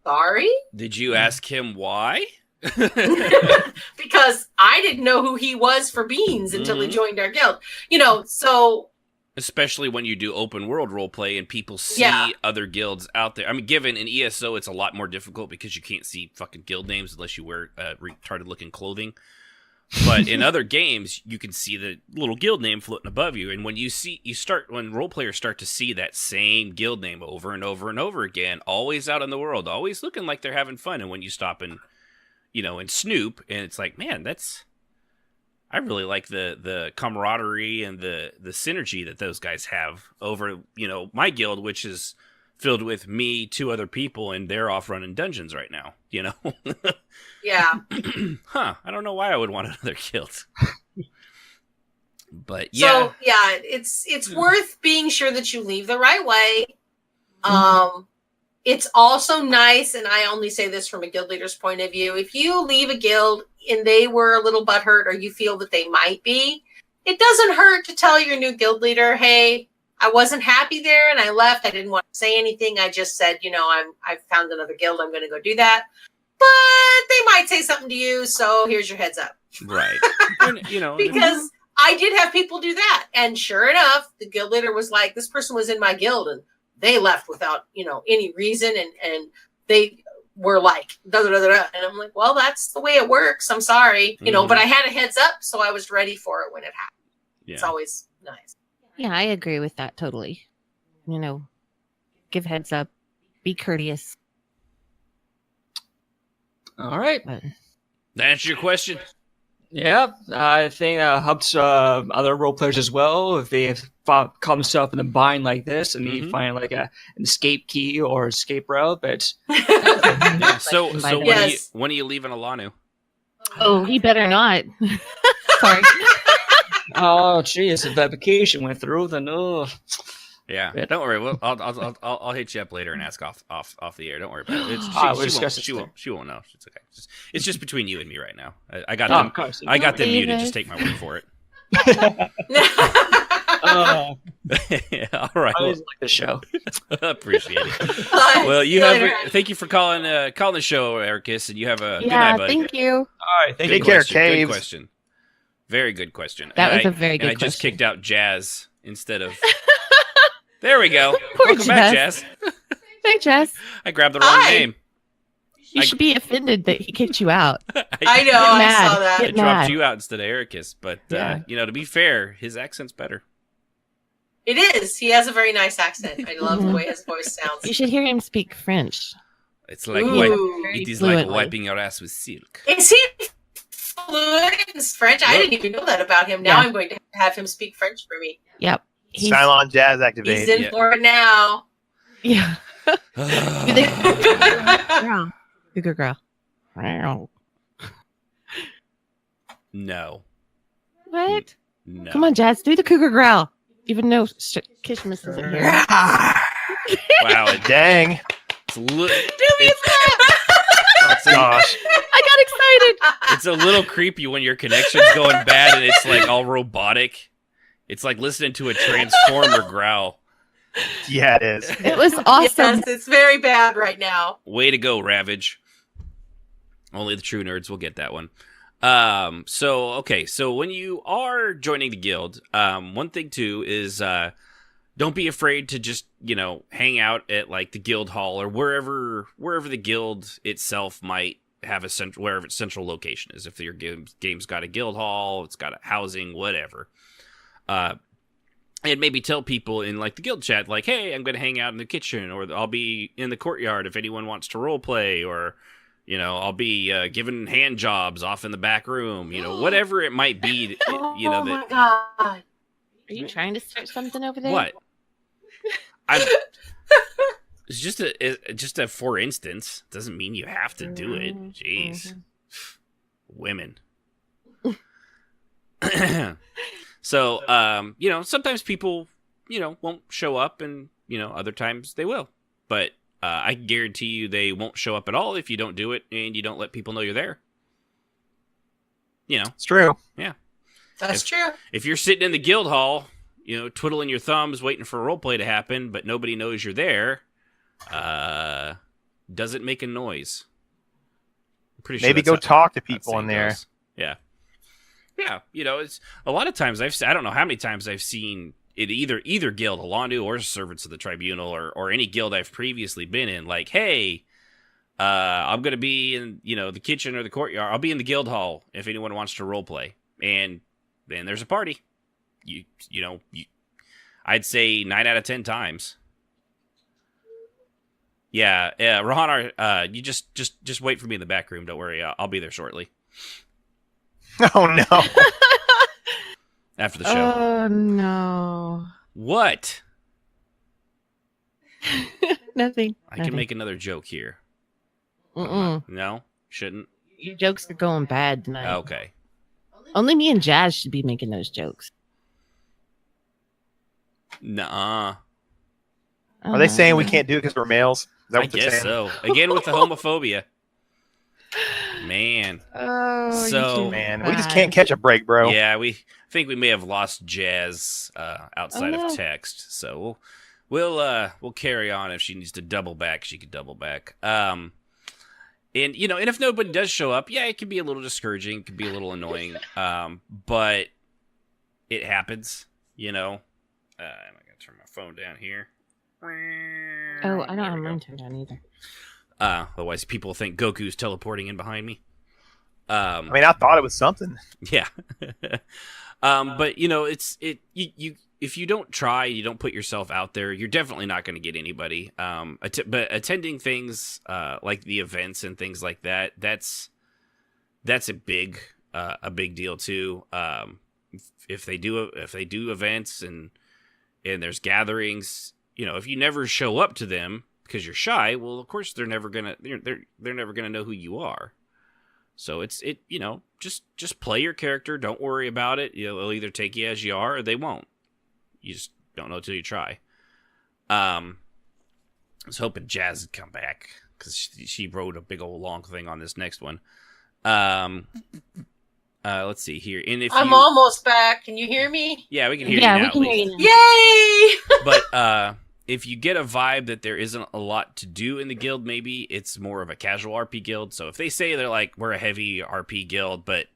Sorry? Did you ask him why? Because I didn't know who he was for beans until he joined our guild. So... Especially when you do open world roleplay and people see other guilds out there. I mean, given in ESO, it's a lot more difficult because you can't see fucking guild names unless you wear retarded looking clothing. But in other games, you can see the little guild name floating above you, and when when role players start to see that same guild name over and over and over again, always out in the world, always looking like they're having fun, and when you stop and and snoop, and it's like, man, I really like the camaraderie and the synergy that those guys have over my guild, which is filled with me, 2 other people, and they're off running dungeons right now. Yeah. Huh. I don't know why I would want another guild. But yeah. So yeah, it's worth being sure that you leave the right way. It's also nice, and I only say this from a guild leader's point of view, if you leave a guild and they were a little butthurt or you feel that they might be, it doesn't hurt to tell your new guild leader, hey, I wasn't happy there and I left. I didn't want to say anything. I just said, I've found another guild. I'm going to go do that. But they might say something to you, so here's your heads up. Right. Because I did have people do that. And sure enough, the guild leader was like, this person was in my guild and they left without, any reason. And they were like, da, da, da, da. And I'm like, well, that's the way it works. I'm sorry, but I had a heads up. So I was ready for it when it happened. Yeah. It's always nice. Yeah, I agree with that totally. Give heads up, be courteous. All right. That answer your question? Yeah, I think that helps other role players as well if they caught themselves in a bind like this and need to find like an escape key or escape route. But yeah, so when are you leaving Alanu? Oh, he better not. Sorry. Oh, geez, if that vacation went through, then yeah, don't worry. Well, I'll hit you up later and ask off the air. Don't worry about it. She won't know. It's okay. It's just between you and me right now. I got them. I got them muted. Just take my word for it. All right. I always like the show. Appreciate it. Well, thank you for calling the show, Ericus, and you have a good night, buddy. Thank you. All right. Take care, Caves. Good question. Very good question. That was a very good question. I just kicked out Jazz instead of. There we go. Poor Welcome back, Jazz. Hey, Jazz. I grabbed the wrong name. You should be offended that he kicked you out. I know. I saw that. I dropped you out instead of Ericus, but to be fair, his accent's better. It is. He has a very nice accent. I love the way his voice sounds. You should hear him speak French. It's like like wiping your ass with silk. Is he fluent in French? I didn't even know that about him. Now I'm going to have him speak French for me. Yep. Cylon Jazz activated. He's in for it now. Yeah. Cougar girl. Wow. No. What? No. Come on, Jazz. Do the cougar growl. Even though Kishmas isn't here. Wow. Dang. Do me a clap. Oh, gosh. I got excited. It's a little creepy when your connection's going bad and it's like all robotic. It's like listening to a transformer growl. Yeah, it is. It was awesome. Yes, it's very bad right now. Way to go, Ravage. Only the true nerds will get that one. So when you are joining the guild, one thing too is don't be afraid to just, hang out at like the guild hall or wherever the guild itself might have wherever its central location is. If your game's got a guild hall, it's got a housing, whatever. And maybe tell people in like the guild chat, like, hey, I'm going to hang out in the kitchen, or I'll be in the courtyard if anyone wants to role play, or, I'll be giving hand jobs off in the back room, whatever it might be. My God. Are you trying to start something over there? What? It's just a for instance. Doesn't mean you have to do it. Jeez. Women. So, sometimes people, won't show up and, other times they will. But I guarantee you they won't show up at all if you don't do it and you don't let people know you're there. It's true. Yeah. That's true. If you're sitting in the guild hall, twiddling your thumbs, waiting for a roleplay to happen, but nobody knows you're there, doesn't make a noise. I'm pretty sure maybe go talk to people in there. Goes. Yeah. Yeah, it's a lot of times I don't know how many times I've seen it either guild, Alanu or Servants of the Tribunal, or any guild I've previously been in, like, hey, I'm gonna be in, the kitchen or the courtyard. I'll be in the guild hall if anyone wants to role play. And then there's a party. I'd say 9 out of 10 times. Yeah, Rohan, you just wait for me in the back room. Don't worry, I'll be there shortly. Oh no! After the show. Oh no! What? Nothing. I can make another joke here. Mm-mm. No, shouldn't. Your jokes are going bad tonight. Okay. Only me and Jazz should be making those jokes. Nuh-uh. Are they saying we can't do it because we're males? Is that I what they're guess saying? so. Again with the homophobia. Man. Oh, So- Man, we just can't catch a break, bro. Yeah, we think we may have lost Jazz outside Oh, no. of text. So we'll carry on. If she needs to double back, she could double back. And and if nobody does show up, yeah, it can be a little discouraging, it can be a little annoying. But it happens, I'm gonna turn my phone down here. Oh, I don't have mine turned on either. Otherwise people think Goku's teleporting in behind me. I mean, I thought it was something. Yeah. But if you don't try, you don't put yourself out there, you're definitely not going to get anybody. But attending things like the events and things like that, that's a big deal too. If they do events and there's gatherings, if you never show up to them because you're shy, well, of course they're never gonna know who you are. So just play your character. Don't worry about it. They'll either take you as you are or they won't. You just don't know till you try. I was hoping Jazz would come back because she wrote a big old long thing on this next one. Let's see here. And if I'm almost back. Can you hear me? Yeah, we can hear Yeah, you now. we can at hear least. you now. Yay! But if you get a vibe that there isn't a lot to do in the guild, maybe it's more of a casual RP guild. So if they say they're like, we're a heavy RP guild, but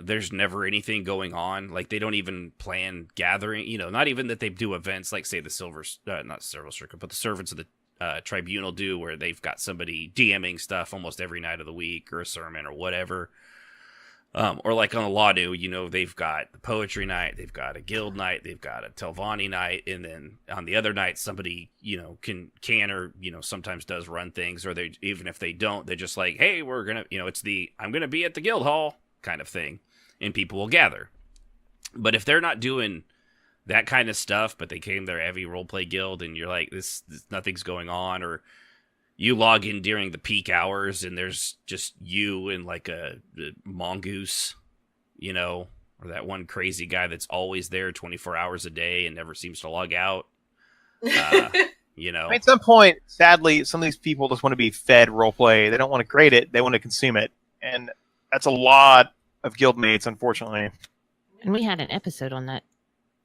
there's never anything going on, like they don't even plan gathering, not even that they do events like, say, the not Silver Circuit, but the Servants of the Tribunal do, where they've got somebody DMing stuff almost every night of the week or a sermon or whatever. Or like on the Ladu, they've got the poetry night, they've got a guild night, they've got a Telvanni night, and then on the other night, somebody, can or, sometimes does run things, or they, even if they don't, they're just like, hey, we're gonna, it's I'm gonna be at the guild hall kind of thing, and people will gather. But if they're not doing that kind of stuff, but they came their heavy roleplay guild, and you're like, this nothing's going on, or you log in during the peak hours and there's just you and like a mongoose, or that one crazy guy that's always there 24 hours a day and never seems to log out. I mean, at some point, sadly, some of these people just want to be fed roleplay. They don't want to create it. They want to consume it. And that's a lot of guildmates, unfortunately. And we had an episode on that.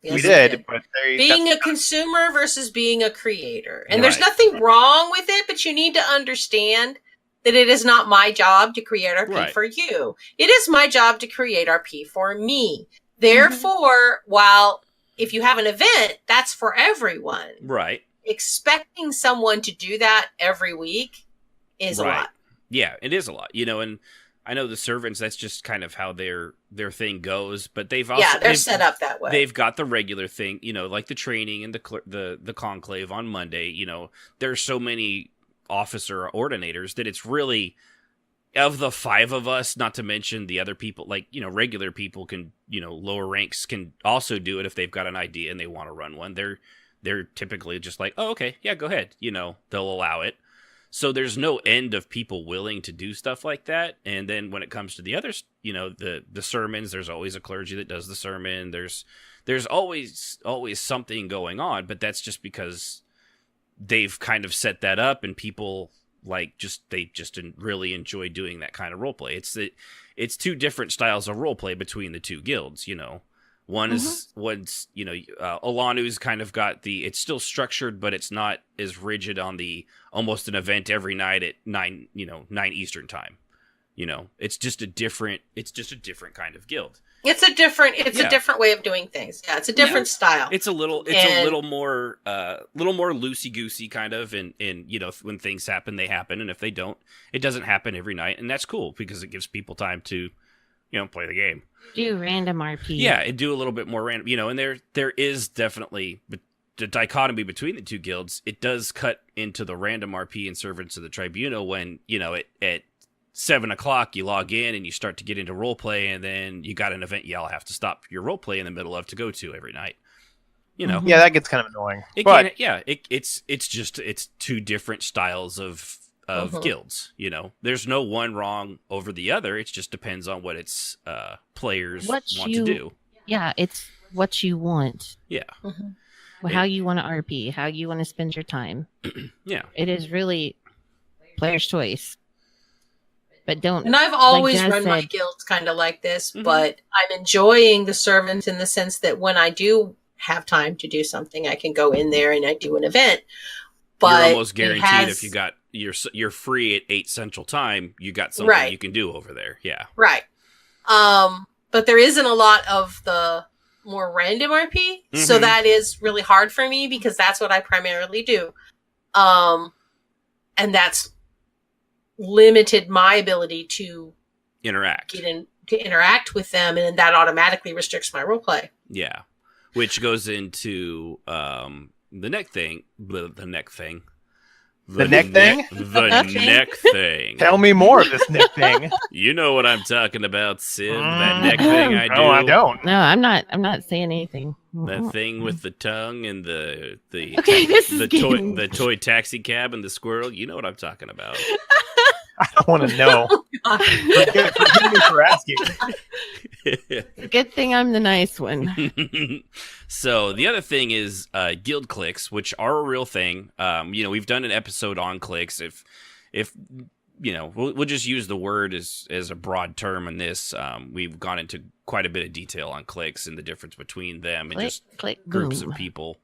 Yes, we did. But being a consumer versus being a creator. And there's Right. nothing wrong with it, but you need to understand that it is not my job to create RP Right. for you. It is my job to create RP for me. Therefore, while if you have an event, that's for everyone. Right. Expecting someone to do that every week is a lot. Yeah, it is a lot. And I know the Servants, that's just kind of how their thing goes, but they've also Yeah, they're set up that way. They've got the regular thing, like the training and the conclave on Monday. There's so many officer ordinators that it's really, of the 5 of us, not to mention the other people, like, regular people can, lower ranks can also do it if they've got an idea and they want to run one. They're typically just like, oh, okay, yeah, go ahead. They'll allow it. So there's no end of people willing to do stuff like that. And then when it comes to the others, the sermons, there's always a clergy that does the sermon. There's always something going on, but that's just because they've kind of set that up and people they just really enjoy doing that kind of roleplay. It's 2 different styles of roleplay between the 2 guilds, One's Alanu's kind of got it's still structured, but it's not as rigid on the almost an event every night at 9 Eastern time. It's just a different kind of guild. It's a different Yeah. a different way of doing things. Yeah, it's a different style. It's a little more loosey goosey kind of, and you know, when things happen, they happen, and if they don't, it doesn't happen every night, and that's cool because it gives people time to, you know, play the game. Do random RP. Yeah, and do a little bit more random, you know, and there is definitely the dichotomy between the two guilds. It does cut into the random RP and Servants of the Tribunal when, you know, at 7 o'clock you log in and you start to get into roleplay, and then you got an event you all have to stop your roleplay in the middle of to go to every night. You know, Yeah, that gets kind of annoying. It's two different styles of guilds. You know, there's no one wrong over the other. It just depends on what its players want to do. Yeah, it's what you want. Yeah. How you want to RP, how you want to spend your time. Yeah. It is really player's choice. But don't. And I've always Jazz run my said- guilds kind of like this, but I'm enjoying the servant in the sense that when I do have time to do something, I can go in there and I do an event. But you're almost guaranteed it has- if you got you're free at 8 Central Time, you got something you can do over there. Yeah. Right. But there isn't a lot of the more random RP, so that is really hard for me because that's what I primarily do. And that's limited my ability to Interact. to interact with them, and that automatically restricts my roleplay. Yeah. Which goes into the neck thing. The neck thing. The neck thing? The neck thing. Tell me more of this neck thing. You know what I'm talking about, Sid. That neck thing I do. No, I don't. No, I'm not saying anything. That thing with the tongue and the Okay, this is getting- the toy taxi cab and the squirrel. You know what I'm talking about. I don't want to know. Forgive me for asking. Good thing I'm the nice one. So the other thing is guild clicks, which are a real thing. You know, we've done an episode on clicks. If you know, we'll just use the word as a broad term in this. We've gone into quite a bit of detail on clicks and the difference between them and just groups of people.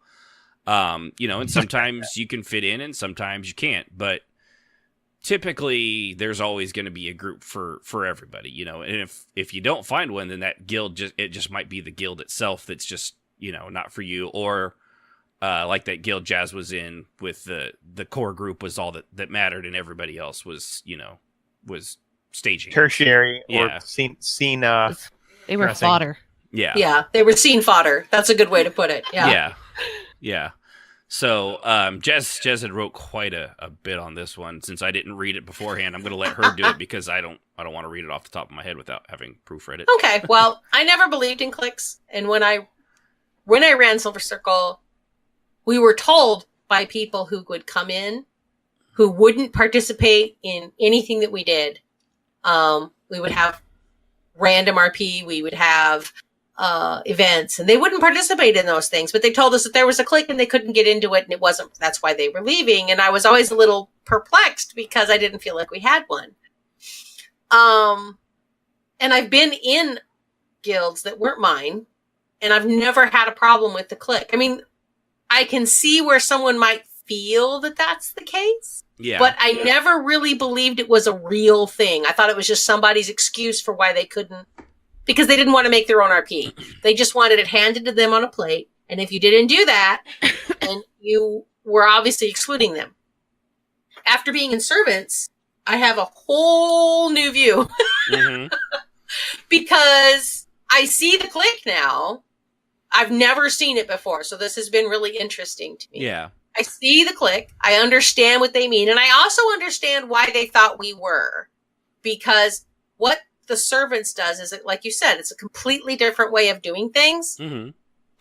You know, and sometimes you can fit in and sometimes you can't, but typically there's always going to be a group for everybody, you know, and if you don't find one, then that guild just might be the guild itself that's just, you know, not for you, or like that guild Jazz was in with the core group was all that mattered, and everybody else was, you know, was staging Tertiary Yeah. or scene They were dressing. fodder. Yeah, they were scene fodder. That's a good way to put it. Yeah. So Jez had wrote quite a bit on this one. Since I didn't read it beforehand, I'm going to let her do it because I don't want to read it off the top of my head without having proofread it. Okay, well, I never believed in clicks, and when I ran Silver Circle, we were told by people who would come in who wouldn't participate in anything that we did. We would have random RP, we would have events, and they wouldn't participate in those things, but they told us that there was a clique and they couldn't get into it, and that's why they were leaving. And I was always a little perplexed because I didn't feel like we had one. And I've been in guilds that weren't mine, and I've never had a problem with the clique. I mean, I can see where someone might feel that that's the case. Yeah. But I never really believed it was a real thing. I thought it was just somebody's excuse for why they couldn't, because they didn't want to make their own RP. They just wanted it handed to them on a plate. And if you didn't do that, then you were obviously excluding them. After being in Servants, I have a whole new view. Because I see the clique now. I've never seen it before. So this has been really interesting to me. Yeah. I see the clique. I understand what they mean. And I also understand why they thought we were. Because what the Servants does is, like you said, it's a completely different way of doing things. Mm-hmm.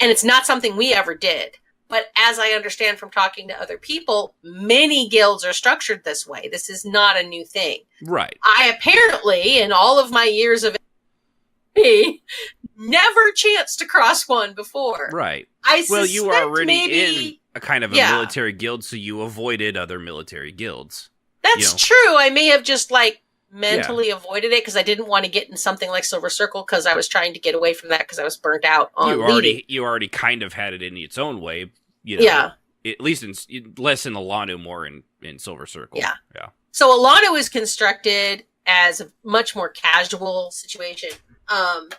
And it's not something we ever did. But as I understand from talking to other people, many guilds are structured this way. This is not a new thing. Right. I apparently, in all of my years of never chanced to cross one before. Right. I well, you are already maybe, in a kind of a military guild, so you avoided other military guilds. That's true. I may have just mentally avoided it because I didn't want to get in something like Silver Circle because I was trying to get away from that because I was burnt out on leading. You already kind of had it in its own way. You know, yeah. At least less in Alanu, more in Silver Circle. Yeah. Yeah. So Alanu is constructed as a much more casual situation.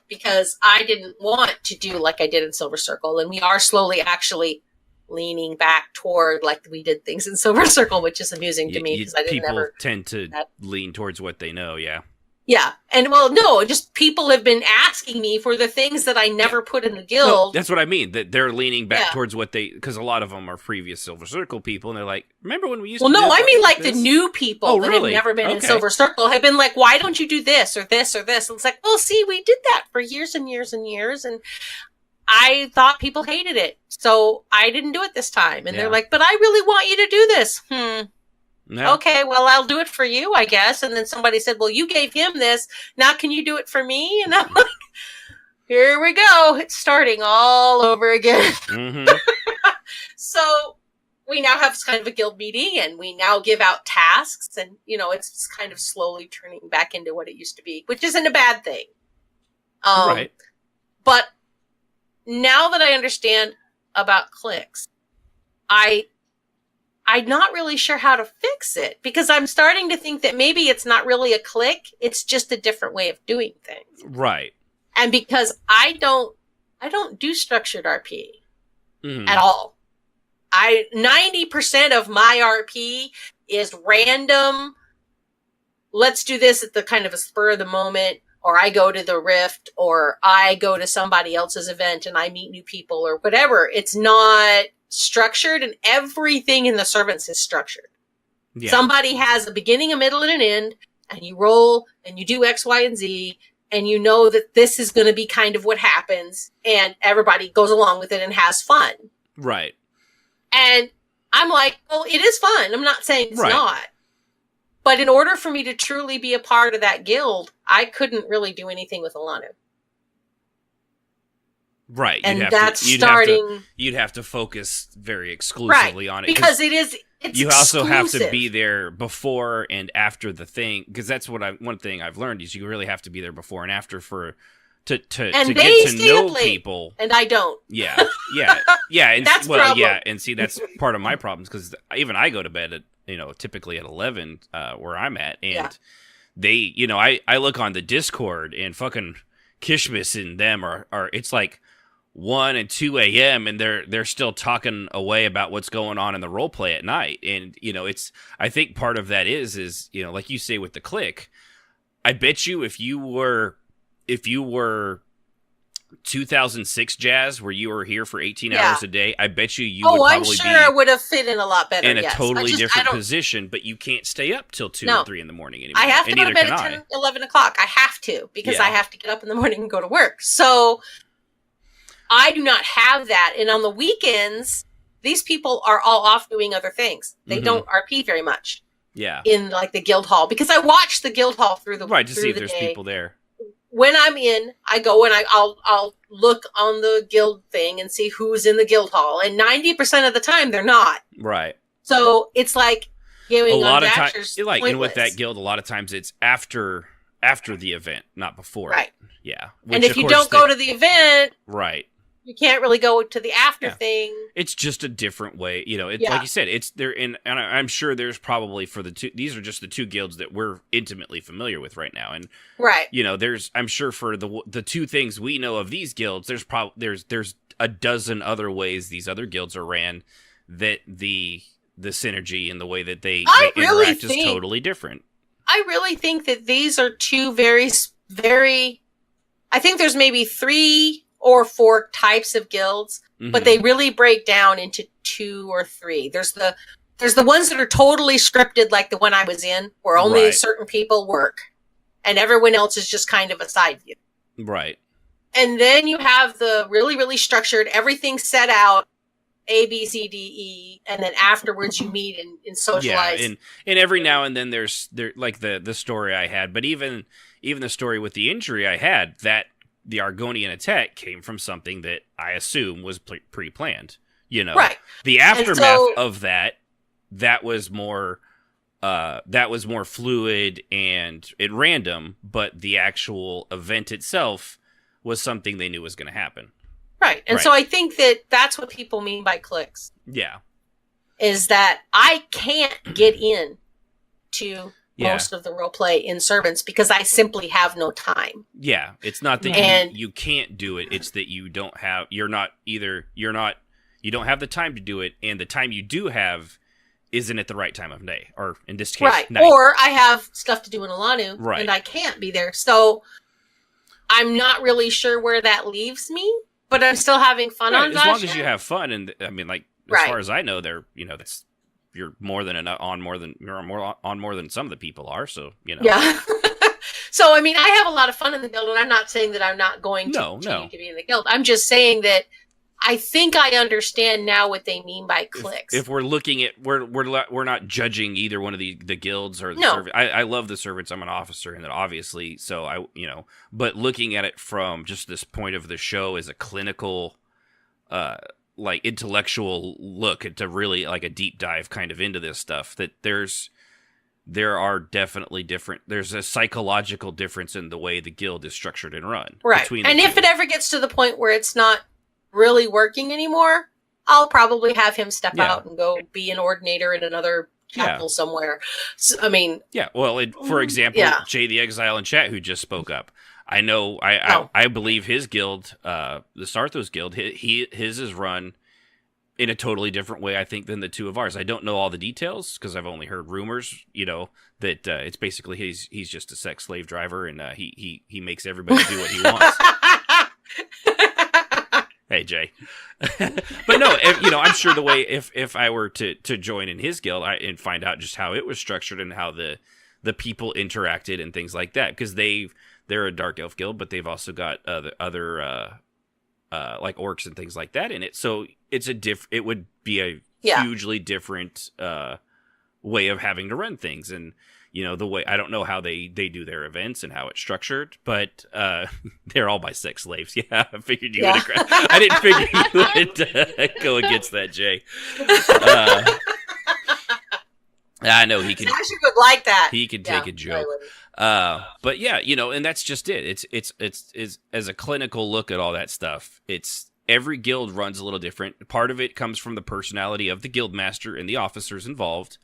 because I didn't want to do like I did in Silver Circle, and we are slowly actually leaning back toward like we did things in Silver Circle, which is amusing to me because I didn't people ever tend to lean towards what they know. Yeah. Yeah, and well, no, just people have been asking me for the things that I never put in the No, guild. that's what I mean. That they're leaning back Yeah. towards what they, because a lot of them are previous Silver Circle people, and they're like, "Remember when we used?" Well, to no, do I mean like this? the new people Oh, that really? have never been in Okay. Silver Circle have been like, why don't you do this or this or this? And it's like, well, see, we did that for years and years and years, and I thought people hated it, so I didn't do it this time. And Yeah. they're like, but I really want you to do this. No. Okay, well, I'll do it for you, I guess. And then somebody said, well, you gave him this. Now can you do it for me? And I'm like, here we go. It's starting all over again. hmm So we now have kind of a guild meeting and we now give out tasks. And, you know, it's kind of slowly turning back into what it used to be, which isn't a bad thing. Right. But now that I understand about clicks, I'm not really sure how to fix it because I'm starting to think that maybe it's not really a click. It's just a different way of doing things. Right. And because I don't do structured RP Mhm. at all. 90% of my RP is random. Let's do this at the kind of a spur of the moment, or I go to the Rift, or I go to somebody else's event and I meet new people or whatever. It's not structured, and everything in the servants is structured. Yeah. Somebody has a beginning, a middle, and an end, and you roll and you do X, Y, and Z, and you know that this is going to be kind of what happens, and everybody goes along with it and has fun. Right. And I'm like, well, it is fun. I'm not saying it's Right. not. But in order for me to truly be a part of that guild, I couldn't really do anything with Alanu. Right. And You'd have that's to, starting... You'd have to focus very exclusively on it because it's you also have to exclusive. be there before and after the thing, because that's one thing I've learned is you really have to be there before and after to And get they to stay know up late. people. And I don't. Yeah, and That's well, problem. yeah, and see that's part of my problems because even I go to bed at typically at 11 where I'm at, and Yeah. they I look on the Discord and fucking Kishmis and them are it's like 1 and 2 a.m. and they're still talking away about what's going on in the role play at night, and it's I think part of that is like you say with the click. I bet you if you were 2006 Jazz, where you were here for 18 Yeah. hours a day, I bet you would I'm probably sure I be would have fit in a lot better. in a yes. totally I different don't- position, but you can't stay up till 2 No. or 3 in the morning anymore. I have to and go to neither bed can at I. 10, 11 o'clock. I have to because Yeah. I have to get up in the morning and go to work. So I do not have that. And on the weekends, these people are all off doing other things. They Mhm. don't RP very much Yeah. in like the guild hall because I watch the guild hall through the Right, to through see if the there's day. people there. When I'm in, I go and I'll look on the guild thing and see who's in the guild hall. And 90% of the time they're not. Right. So it's like A giving lot on of Daxter's times, like, and with pointless. that guild, a lot of times it's after the event, not before. Right. Yeah. And Which, if of you course, don't go to the event, right. you can't really go to the after Yeah. thing. It's just a different way, it's Yeah. like you said. It's there, and I'm sure there's probably for the two. These are just the two guilds that we're intimately familiar with right now, and Right. there's I'm sure for the two things we know of these guilds, there's a dozen other ways these other guilds are ran that the synergy and the way that they really interact is think- totally different. I really think that these are two very, very, I think there's maybe 3 or 4 types of guilds, but Mhm. they really break down into 2 or 3. There's the ones that are totally scripted, like the one I was in, where only Right. certain people work and everyone else is just kind of a side view. Right. And then you have the really, really structured, everything set out, A, B, C, D, E, and then afterwards you meet and socialize. Yeah, and every now and then there's like the story I had, but even the story with the injury I had, that the Argonian attack came from something that I assume was pre-planned. Right. The aftermath so- of that was more fluid and at random, but the actual event itself was something they knew was going to happen. Right. And Right. so I think that that's what people mean by clicks, Yeah. is that I can't get in to most of the role play in Servants because I simply have no time. Yeah, it's not that you can't do it. It's that you don't have. You don't have the time to do it, and the time you do have isn't at the right time of day, or in this case, right. night. Or I have stuff to do in Alanu, right. and I can't be there. So I'm not really sure where that leaves me, but I'm still having fun on As Zasha. long as you have fun, and I mean, like as far as I know, that's you're more than on more than some of the people are. So Yeah. So I mean, I have a lot of fun in the guild, and I'm not saying that I'm not going to continue to be in the guild. I'm just saying that I think I understand now what they mean by clicks. If we're looking at we're not judging either one of the guilds or the servants. I love the servants. I'm an officer in that, obviously. So but looking at it from just this point of the show as a clinical, like intellectual look into really like a deep dive kind of into this stuff, that there are definitely there's a psychological difference in the way the guild is structured and run. Right. And if it ever gets to the point where it's not really working anymore, I'll probably have him step out and go be an ordinator in another chapel somewhere. So, I mean, well, for example, Jay the Exile in chat who just spoke up. I know, I believe his guild, the Sarthos Guild, his is run in a totally different way, I think, than the two of ours. I don't know all the details because I've only heard rumors, that it's basically he's just a sex slave driver, and he makes everybody do what he wants. Hey, Jay. But no, I'm sure the way if I were to join in his guild and find out just how it was structured and how the people interacted and things like that, because they're a dark elf guild, but they've also got other like orcs and things like that in it. So it would be a hugely different way of having to run things. And the way, I don't know how they do their events and how it's structured, but they're all by sex slaves. Yeah, I figured you would. I didn't figure you would go against that, Jay. I know he can. Sasha would like that. He can take a joke. But yeah, and that's just it. It's as a clinical look at all that stuff. It's every guild runs a little different. Part of it comes from the personality of the guild master and the officers involved.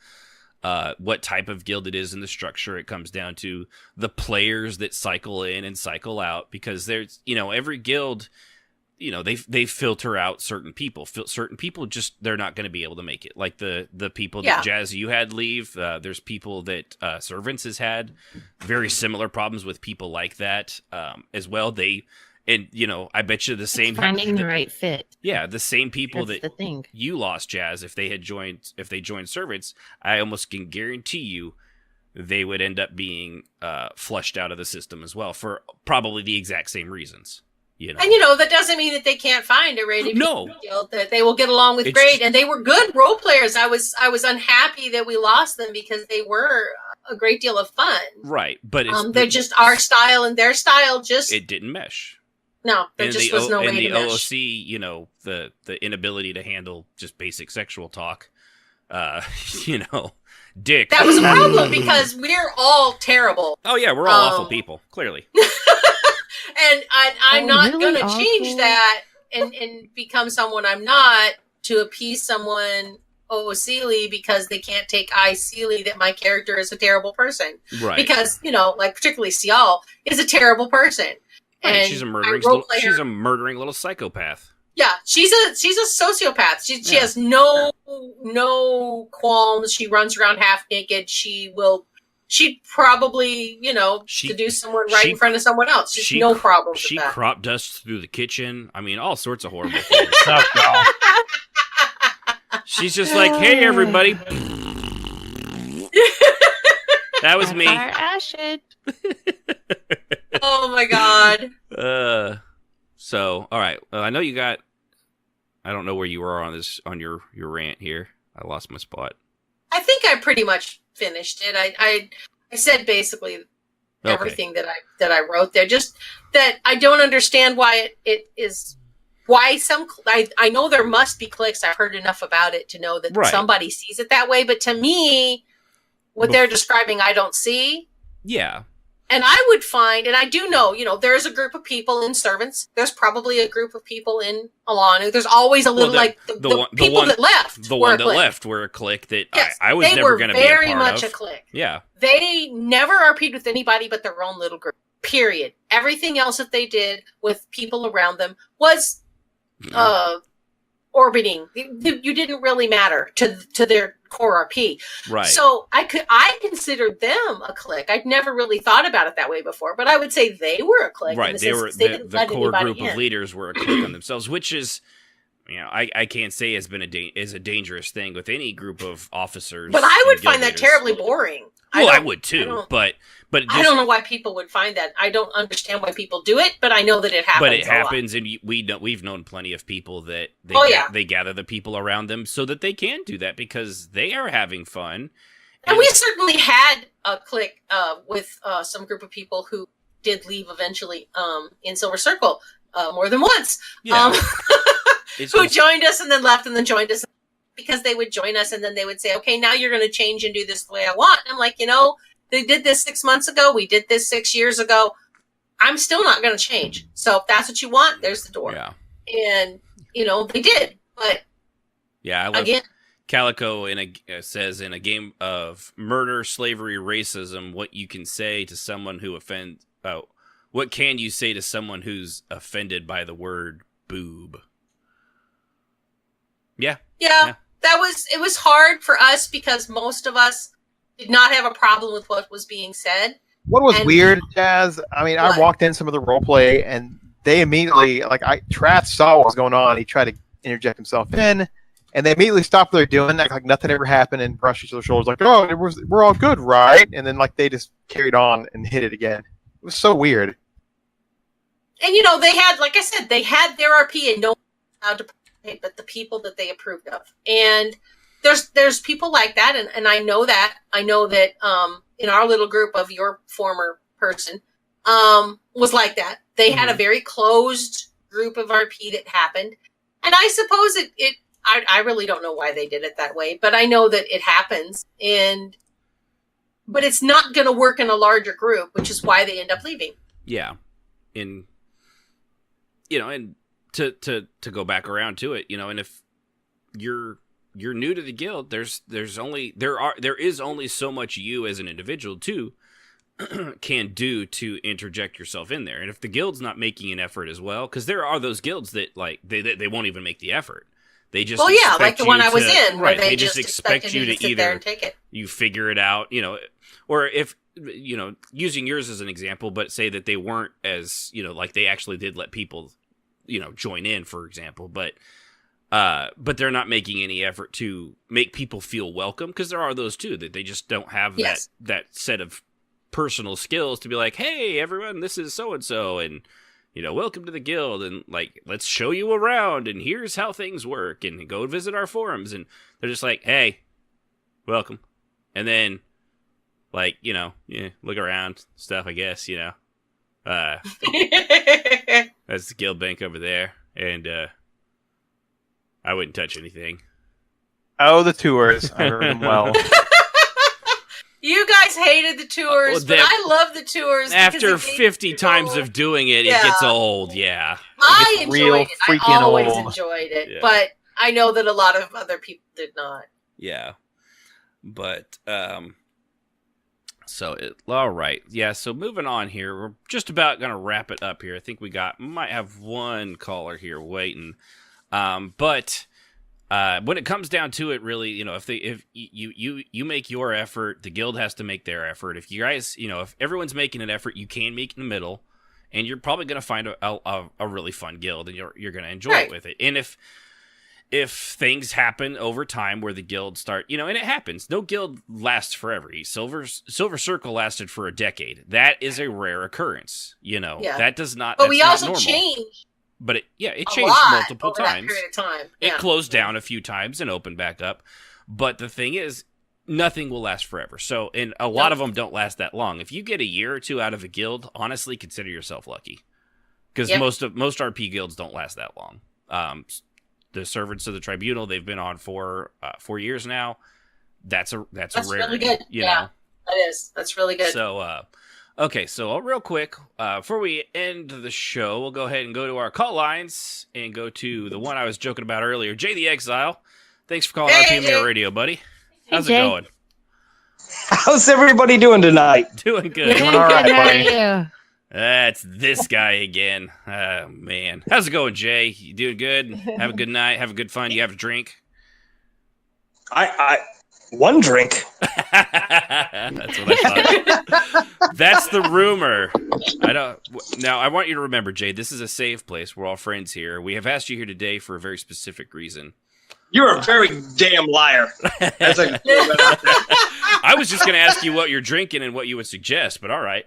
What type of guild it is in the structure. It comes down to the players that cycle in and cycle out, because there's, every guild, they filter out certain people. Certain people just, they're not going to be able to make it. Like the people that Jazz, you had leave. There's people that Servants has had very similar problems with people like that as well. And, I bet you the same... Finding the right fit. Yeah, the same people That's the thing. You lost, Jazz, if they joined Servants, I almost can guarantee you they would end up being flushed out of the system as well for probably the exact same reasons. And, that doesn't mean that they can't find a rated guild that they will get along with great. And they were good role players. I was unhappy that we lost them because they were a great deal of fun. Right, but they're just our style and their style just... It didn't mesh. No, there just was no way to mesh. And the OOC, the inability to handle just basic sexual talk, dick. That was a problem because we're all terrible. Oh yeah, we're all awful people, clearly. And I'm not really going to change that and become someone I'm not to appease someone OOC-ly because they can't take IC-ly that my character is a terrible person. Right. Because, like particularly Cial is a terrible person. Right, and she's a murdering little psychopath. Yeah, she's a sociopath. She has no qualms. She runs around half naked. She'd probably, seduce someone in front of someone else. She's no problem with that. She crop dusts through the kitchen. I mean, all sorts of horrible things. She's just like, hey, everybody. That was me. Oh my god. So, all right. I know you got... I don't know where you are on your rant here. I lost my spot. I think I pretty much finished it. I said basically everything that I wrote there. Just that I don't understand why it is... Why I know there must be clicks. I've heard enough about it to know that somebody sees it that way. But to me, what they're describing, I don't see. Yeah. And I would find, and I do know, there's a group of people in servants. There's probably a group of people in Alanu. There's always a little the people that left. The one that left were a clique that yes, I was never going to be a part of. Very much a clique. Yeah. They never RP'd with anybody but their own little group. Period. Everything else that they did with people around them was orbiting. You didn't really matter to their core RP. Right. So I considered them a clique. I'd never really thought about it that way before, but I would say they were a clique. Right. They were the core group of leaders were a clique on themselves, which is, I can't say has been is a dangerous thing with any group of officers. But I would find that terribly boring. Well, I would too, but just, I don't know why people would find that. I don't understand why people do it, but I know that it happens. But it happens, and we've known plenty of people that they gather the people around them so that they can do that because they are having fun. And we certainly had a clique with some group of people who did leave eventually in Silver Circle more than once. Yeah. Who joined us and then left and then joined us because they would join us and then they would say, okay, now you're going to change and do this the way I want. And I'm like, they did this 6 months ago. We did this 6 years ago. I'm still not going to change. So if that's what you want, there's the door. Yeah. And, they did. But yeah, I love again, Calico says in a game of murder, slavery, racism, what you can say to someone who what can you say to someone who's offended by the word boob? Yeah. It was hard for us because most of us did not have a problem with what was being said. What was weird, Jazz? I mean, I walked in some of the role play, and they immediately, Trath saw what was going on. He tried to interject himself in, and they immediately stopped what they're doing, like nothing ever happened, and brushed each other's shoulders, like, "Oh, we're all good, right?" And then they just carried on and hit it again. It was so weird. And they had, like I said, they had their RP, and no one was allowed to participate but the people that they approved of, and there's people like that, and I know that. I know that in our little group of your former person was like that. They had a very closed group of RP that happened, and I suppose I really don't know why they did it that way, but I know that it happens, but it's not going to work in a larger group, which is why they end up leaving. Yeah, and to go back around to it, and if you're new to the guild, there is only so much you as an individual too can do to interject yourself in there. And if the guild's not making an effort as well, because there are those guilds that they won't even make the effort. They just like the one I was in, where right? They just expect you to sit there and take it. You figure it out, or if using yours as an example, but say that they weren't as they actually did let people join in, for example, but they're not making any effort to make people feel welcome, because there are those too that they just don't have that set of personal skills to be like, hey everyone, this is so and so, and welcome to the guild, and let's show you around, and here's how things work, and go visit our forums, and they're just like, hey, welcome, and then look around stuff, I guess, that's the guild bank over there, and I wouldn't touch anything. Oh, the tours. I heard them well. You guys hated the tours, but I love the tours. After 50 times of doing it, it gets old, yeah. I enjoyed it. I always old. enjoyed it, Yeah. but I know that a lot of other people did not. Yeah. But, all right. Yeah, so moving on here, we're just about going to wrap it up here. I think might have one caller here waiting. But when it comes down to it, really, if you make your effort, the guild has to make their effort. If you guys, if everyone's making an effort, you can meet in the middle, and you're probably going to find a really fun guild, and you're going to enjoy it with it. And if things happen over time where the guilds start, and it happens, no guild lasts forever. Silver Circle lasted for a decade. That is a rare occurrence. That does not. But we also normal. changed. But it changed multiple times. That period of time. It closed down a few times and opened back up. But the thing is, nothing will last forever. So, and a lot of them don't last that long. If you get a year or two out of a guild, honestly, consider yourself lucky, because most RP guilds don't last that long. The Servants of the Tribunal, they've been on for 4 years now. That's a rarity. Really good. That is. That's really good. So, Okay, so real quick, before we end the show, we'll go ahead and go to our call lines and go to the one I was joking about earlier, Jay the Exile. Thanks for calling RPM Air Radio, buddy. How's it going? How's everybody doing tonight? Doing good. Doing all right, buddy. That's this guy again. Oh, man. How's it going, Jay? You doing good? Have a good night? Have a good fun? You have a drink? I one drink. That's what I thought. That's the rumor. Now, I want you to remember, Jay, this is a safe place. We're all friends here. We have asked you here today for a very specific reason. You're a very damn liar. That's like, I was just going to ask you what you're drinking and what you would suggest, but all right.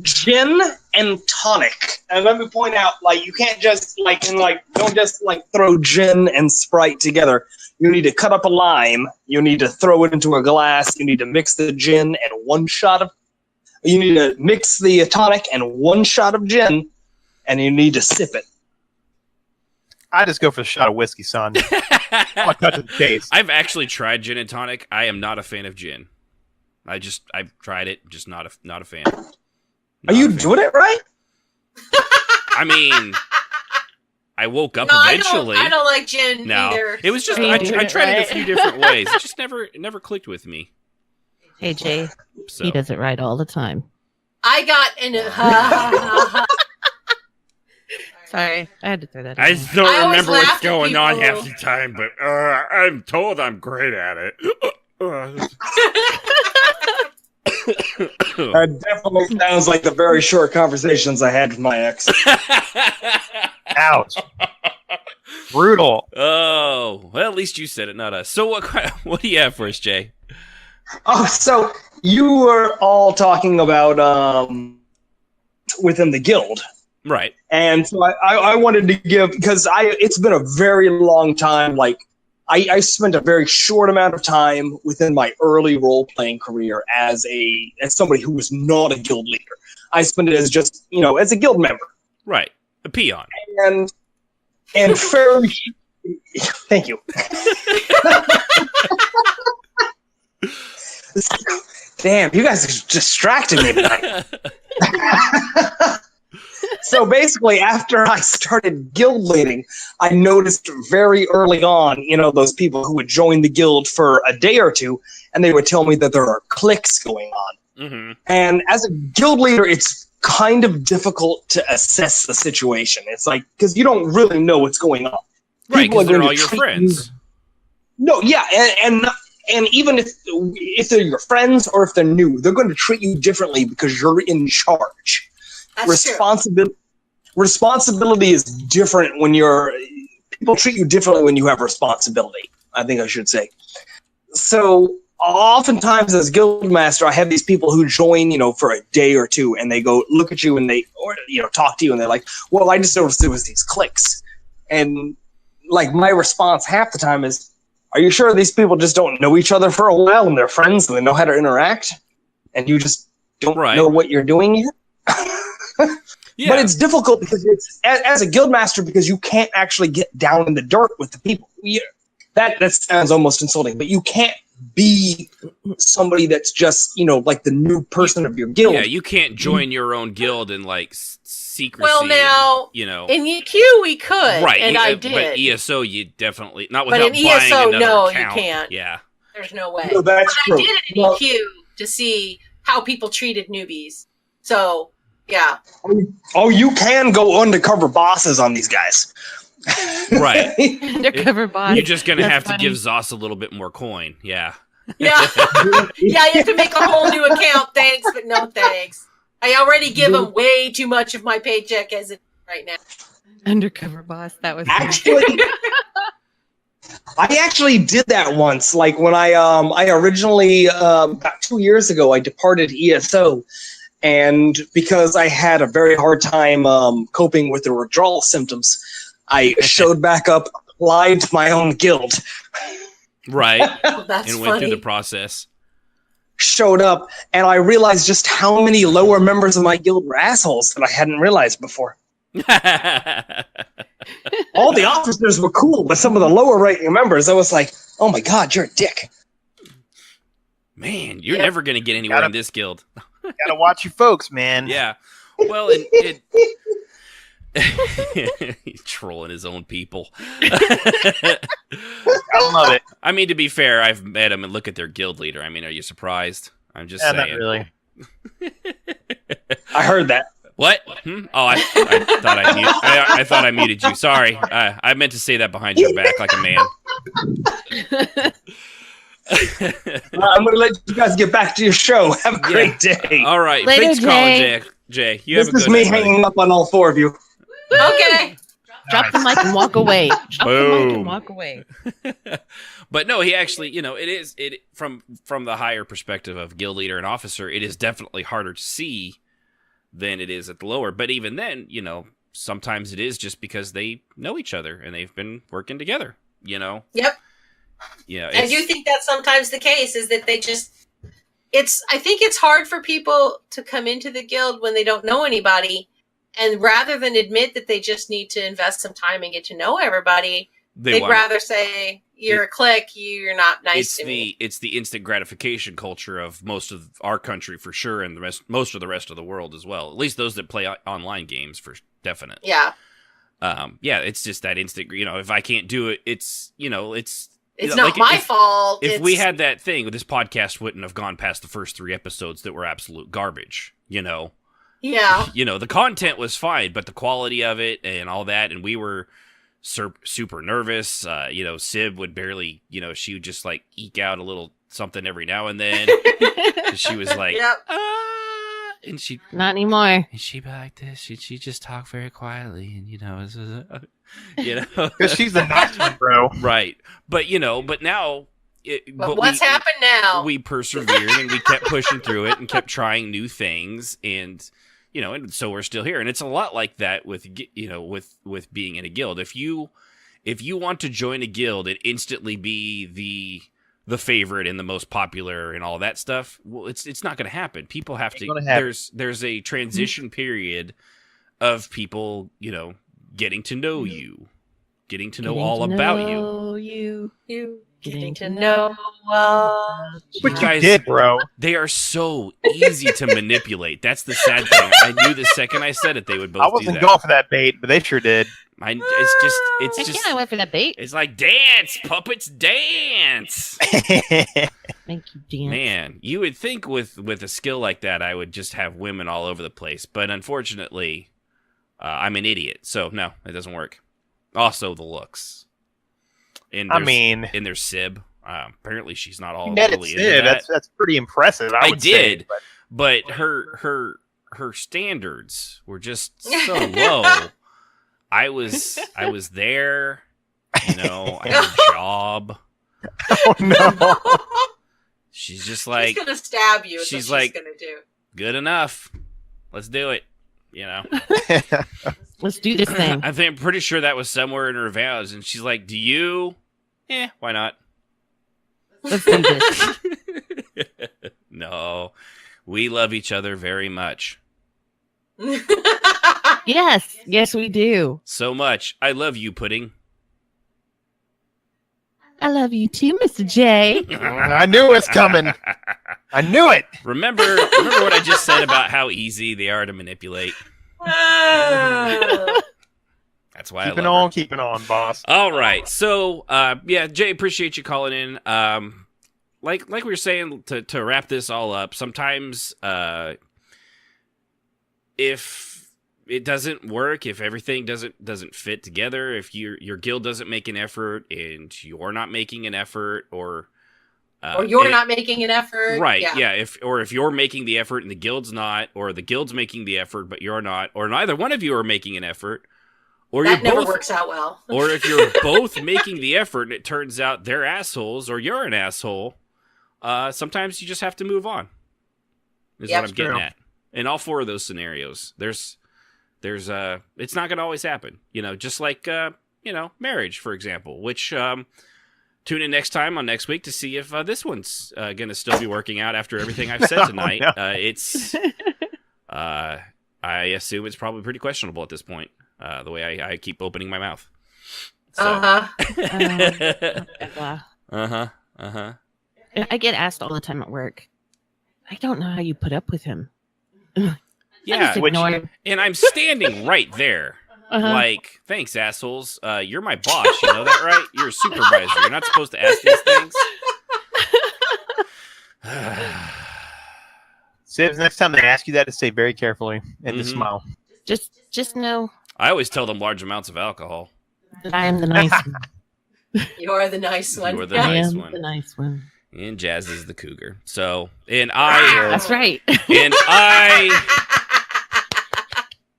Gin and tonic. And let me point out, like, you can't just don't just throw gin and Sprite together. You need to cut up a lime. You need to throw it into a glass. You need to mix the gin and you need to mix the tonic and 1 shot of gin, and you need to sip it. I just go for a shot of whiskey, son. I'll cut to the chase. I've actually tried gin and tonic. I am not a fan of gin. I've tried it, just not a fan. Are you doing it right? I mean, I woke up eventually. I don't like gin either. It was just I tried it a few different ways. It just never clicked with me. Hey Jay, So. he does it right all the time. I got in a. Sorry, I had to throw that. I in. just don't I always remember what's laugh at going on people. half the time, but I'm told I'm great at it. That definitely sounds like the very short conversations I had with my ex. Ouch. Brutal. Oh, well, at least you said it, not us. So what do you have for us, Jay? Oh, so you were all talking about within the guild. Right. And so I wanted to give, because it's been a very long time, I spent a very short amount of time within my early role-playing career as somebody who was not a guild leader. I spent it as just, as a guild member. Right. A peon. And fairly... Thank you. Damn, you guys are distracting me tonight. So basically, after I started guild leading, I noticed very early on, those people who would join the guild for a day or two, and they would tell me that there are cliques going on. Mm-hmm. And as a guild leader, it's kind of difficult to assess the situation. It's like, because you don't really know what's going on. Right, People because are they're going all to your treat friends. No, yeah, and even if they're your friends or if they're new, they're going to treat you differently because you're in charge. Responsibility is different when people treat you differently when you have responsibility, I think I should say. So oftentimes as guild master, I have these people who join, for a day or two, and they go look at you and talk to you, and they're like, well, I just noticed there was these cliques. And my response half the time is, are you sure these people just don't know each other for a while and they're friends and they know how to interact? And you just don't know what you're doing yet? Yeah. But it's difficult because as a guild master, because you can't actually get down in the dirt with the people. That sounds almost insulting, but you can't be somebody that's just, like the new person of your guild. Yeah, you can't join your own guild and secrecy. Well, now, in EQ we could, right? And I did. But ESO, you definitely not but without in buying ESO, another no, account. you can't. Yeah, there's no way. No, that's but true. I did it in EQ to see how people treated newbies. So. Yeah. Oh, you can go undercover bosses on these guys. Right. Undercover boss. You're just gonna That's have funny. to give Zoss a little bit more coin. Yeah. Yeah. Yeah, you have to make a whole new account. Thanks, but no thanks. I already give him way too much of my paycheck as it right now. Undercover boss. That was Actually, I actually did that once. When I originally about 2 years ago, I departed ESO. And because I had a very hard time coping with the withdrawal symptoms, I showed back up, applied to my own guild. Right. That's and went funny. through the process. Showed up, and I realized just how many lower members of my guild were assholes that I hadn't realized before. All the officers were cool, but some of the lower ranking members, I was like, oh my god, you're a dick. Man, you're never gonna get anywhere in this guild. Gotta watch your folks, man. Yeah. Well, he's trolling his own people. I love it. I mean, to be fair, I've met them and look at their guild leader. I mean, are you surprised? I'm just saying. Not really. I heard that. What? Oh, I thought I thought I muted you. Sorry. I meant to say that behind your back like a man. I'm going to let you guys get back to your show. Have a great day. All right. Later, Thanks for calling, Jay. Jay. You This have a is good me night, buddy. hanging up on all four of you. Okay. Drop the mic and walk away. Drop the mic Boom. and walk away. But no, he actually, it from the higher perspective of guild leader and officer, it is definitely harder to see than it is at the lower. But even then, sometimes it is just because they know each other and they've been working together, Yep. Yeah. I do think that's sometimes the case is that they just I think it's hard for people to come into the guild when they don't know anybody, and rather than admit that they just need to invest some time and get to know everybody, they'd rather say you're a clique, you're not nice to me. It's the instant gratification culture of most of our country for sure, and most of the rest of the world as well. At least those that play online games for definite. Yeah. It's just that instant. If I can't do it, it's It's not my fault. If we had that thing, this podcast wouldn't have gone past the first 3 episodes that were absolute garbage. Yeah. The content was fine, but the quality of it and all that, and we were super nervous. Sib would barely, she would just like eke out a little something every now and then. She was like, Yep. And she Not anymore. and she'd be like this. She just talk very quietly, and because she's the nice one, bro. Right. But now. But what's happened now? We persevered and we kept pushing through it and kept trying new things, and and so we're still here. And it's a lot like that with with being in a guild. If you want to join a guild and instantly be the favorite and the most popular and all that stuff, well, it's not going to happen. People have to. There's a transition period of people getting to know you, getting to know all about you. Getting to know But you did, bro. They are so easy to manipulate. That's the sad thing. I knew the second I said it, they would both. I wasn't going for that bait, but they sure did. It's just. I went for that bait. It's like dance, puppets dance. Thank you, dance. Man, you would think with a skill like that, I would just have women all over the place, but unfortunately, I'm an idiot. So no, it doesn't work. Also, the looks. And there's Sib. Apparently, she's not all totally into that. That's pretty impressive. I would did, say, but her standards were just so low. I was there. I had a job. Oh no! She's just like she's gonna stab you. She's what like, she's gonna do. Good enough. Let's do it. Let's do this thing. I'm pretty sure that was somewhere in her vows, and she's like, "Do you? Why not? Let's do this." No, we love each other very much. Yes, we do. So much. I love you, Pudding. I love you too, Mr. J. I knew it was coming. I knew it. Remember what I just said about how easy they are to manipulate. That's why Keeping on, boss. All right. So, Jay, appreciate you calling in. Like we were saying, to wrap this all up, sometimes if it doesn't work, if everything doesn't fit together, if your guild doesn't make an effort and you're not making an effort, or you're not making an effort, right? Yeah. If you're making the effort and the guild's not, or the guild's making the effort but you're not, or neither one of you are making an effort, or that never works out well. Or if you're both making the effort and it turns out they're assholes or you're an asshole, sometimes you just have to move on. Is what I'm getting at. In all 4 of those scenarios, there's it's not going to always happen. Just like marriage, for example. Which tune in next time on next week to see if this one's going to still be working out after everything I've said tonight. No. It's I assume it's probably pretty questionable at this point. The way I keep opening my mouth. So. Uh-huh. Uh-huh. Uh-huh. I get asked all the time at work, I don't know how you put up with him. Yeah, just ignore him. and I'm standing right there. Uh-huh. Like, thanks, assholes. You're my boss. You know that, right? You're a supervisor. You're not supposed to ask these things. Sibs, next time they ask you that, to say very carefully and to smile. Just know I always tell them large amounts of alcohol. that I am the nice one. You're the nice one. You're the I nice am one. the nice one. And Jazz is the cougar. So, and I... That's right. And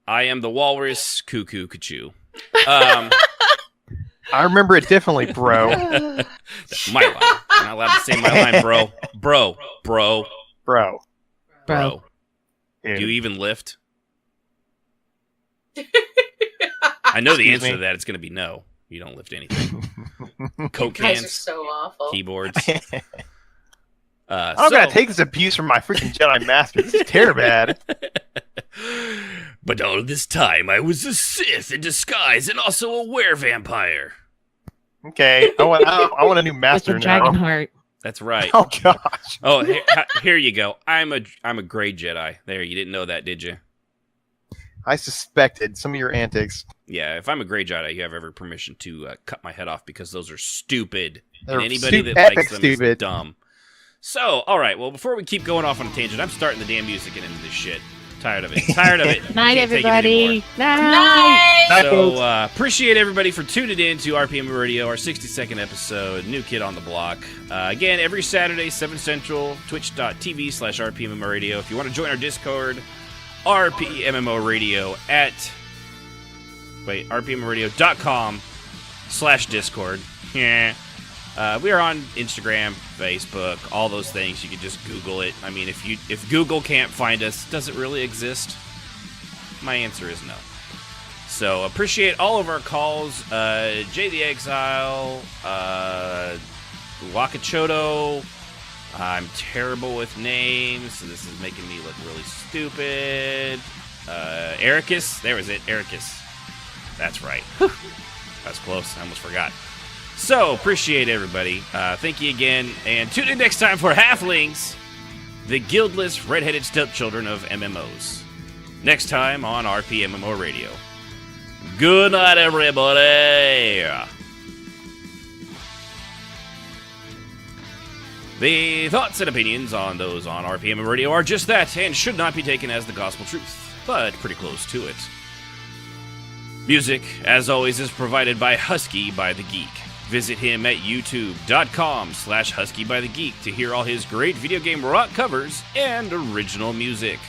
I am the walrus cuckoo cachoo. I remember it differently, bro. That's my line. I'm not allowed to say my line, bro. Bro. Dude. Do you even lift? I know the Excuse answer me? to that. It's going to be no. You don't lift anything. Coke You guys are cans, so awful. keyboards. I'm not gonna take this abuse from my freaking Jedi Master. This is terrible. But all this time, I was a Sith in disguise and also a werevampire. Okay, I want a new master With a now. dragon heart. That's right. Oh gosh. Oh, here you go. I'm a gray Jedi. There, you didn't know that, did you? I suspected some of your antics. Yeah, if I'm a gray Jedi, you have every permission to cut my head off because those are stupid. They're and anybody that epic likes them stupid. is dumb. So, all right. Well, before we keep going off on a tangent, I'm starting the damn music and into this shit. Tired of it. Tired of it. Night, Can't take it everybody. anymore. Night. Night, So, folks. appreciate everybody for tuning in to RPM Radio, our 60-second episode, New Kid on the Block. Again, every Saturday, 7 Central, twitch.tv/RPMMO Radio. If you want to join our Discord, RPMMO Radio at, rpmradio.com/Discord. Yeah. We are on Instagram, Facebook, all those things. You can just Google it. I mean, if Google can't find us, does it really exist? My answer is no. So appreciate all of our calls. Jay the Exile, Wakachoto. I'm terrible with names, so this is making me look really stupid. Ericus, there was it, Ericus. That's right. That's close. I almost forgot. So, appreciate everybody. Thank you again. And tune in next time for Halflings, the guildless, redheaded stepchildren of MMOs. Next time on RPMMO Radio. Good night, everybody. The thoughts and opinions on those on RPMMO Radio are just that and should not be taken as the gospel truth, but pretty close to it. Music, as always, is provided by Husky by the Geek. Visit him at youtube.com/HuskyByTheGeek to hear all his great video game rock covers and original music.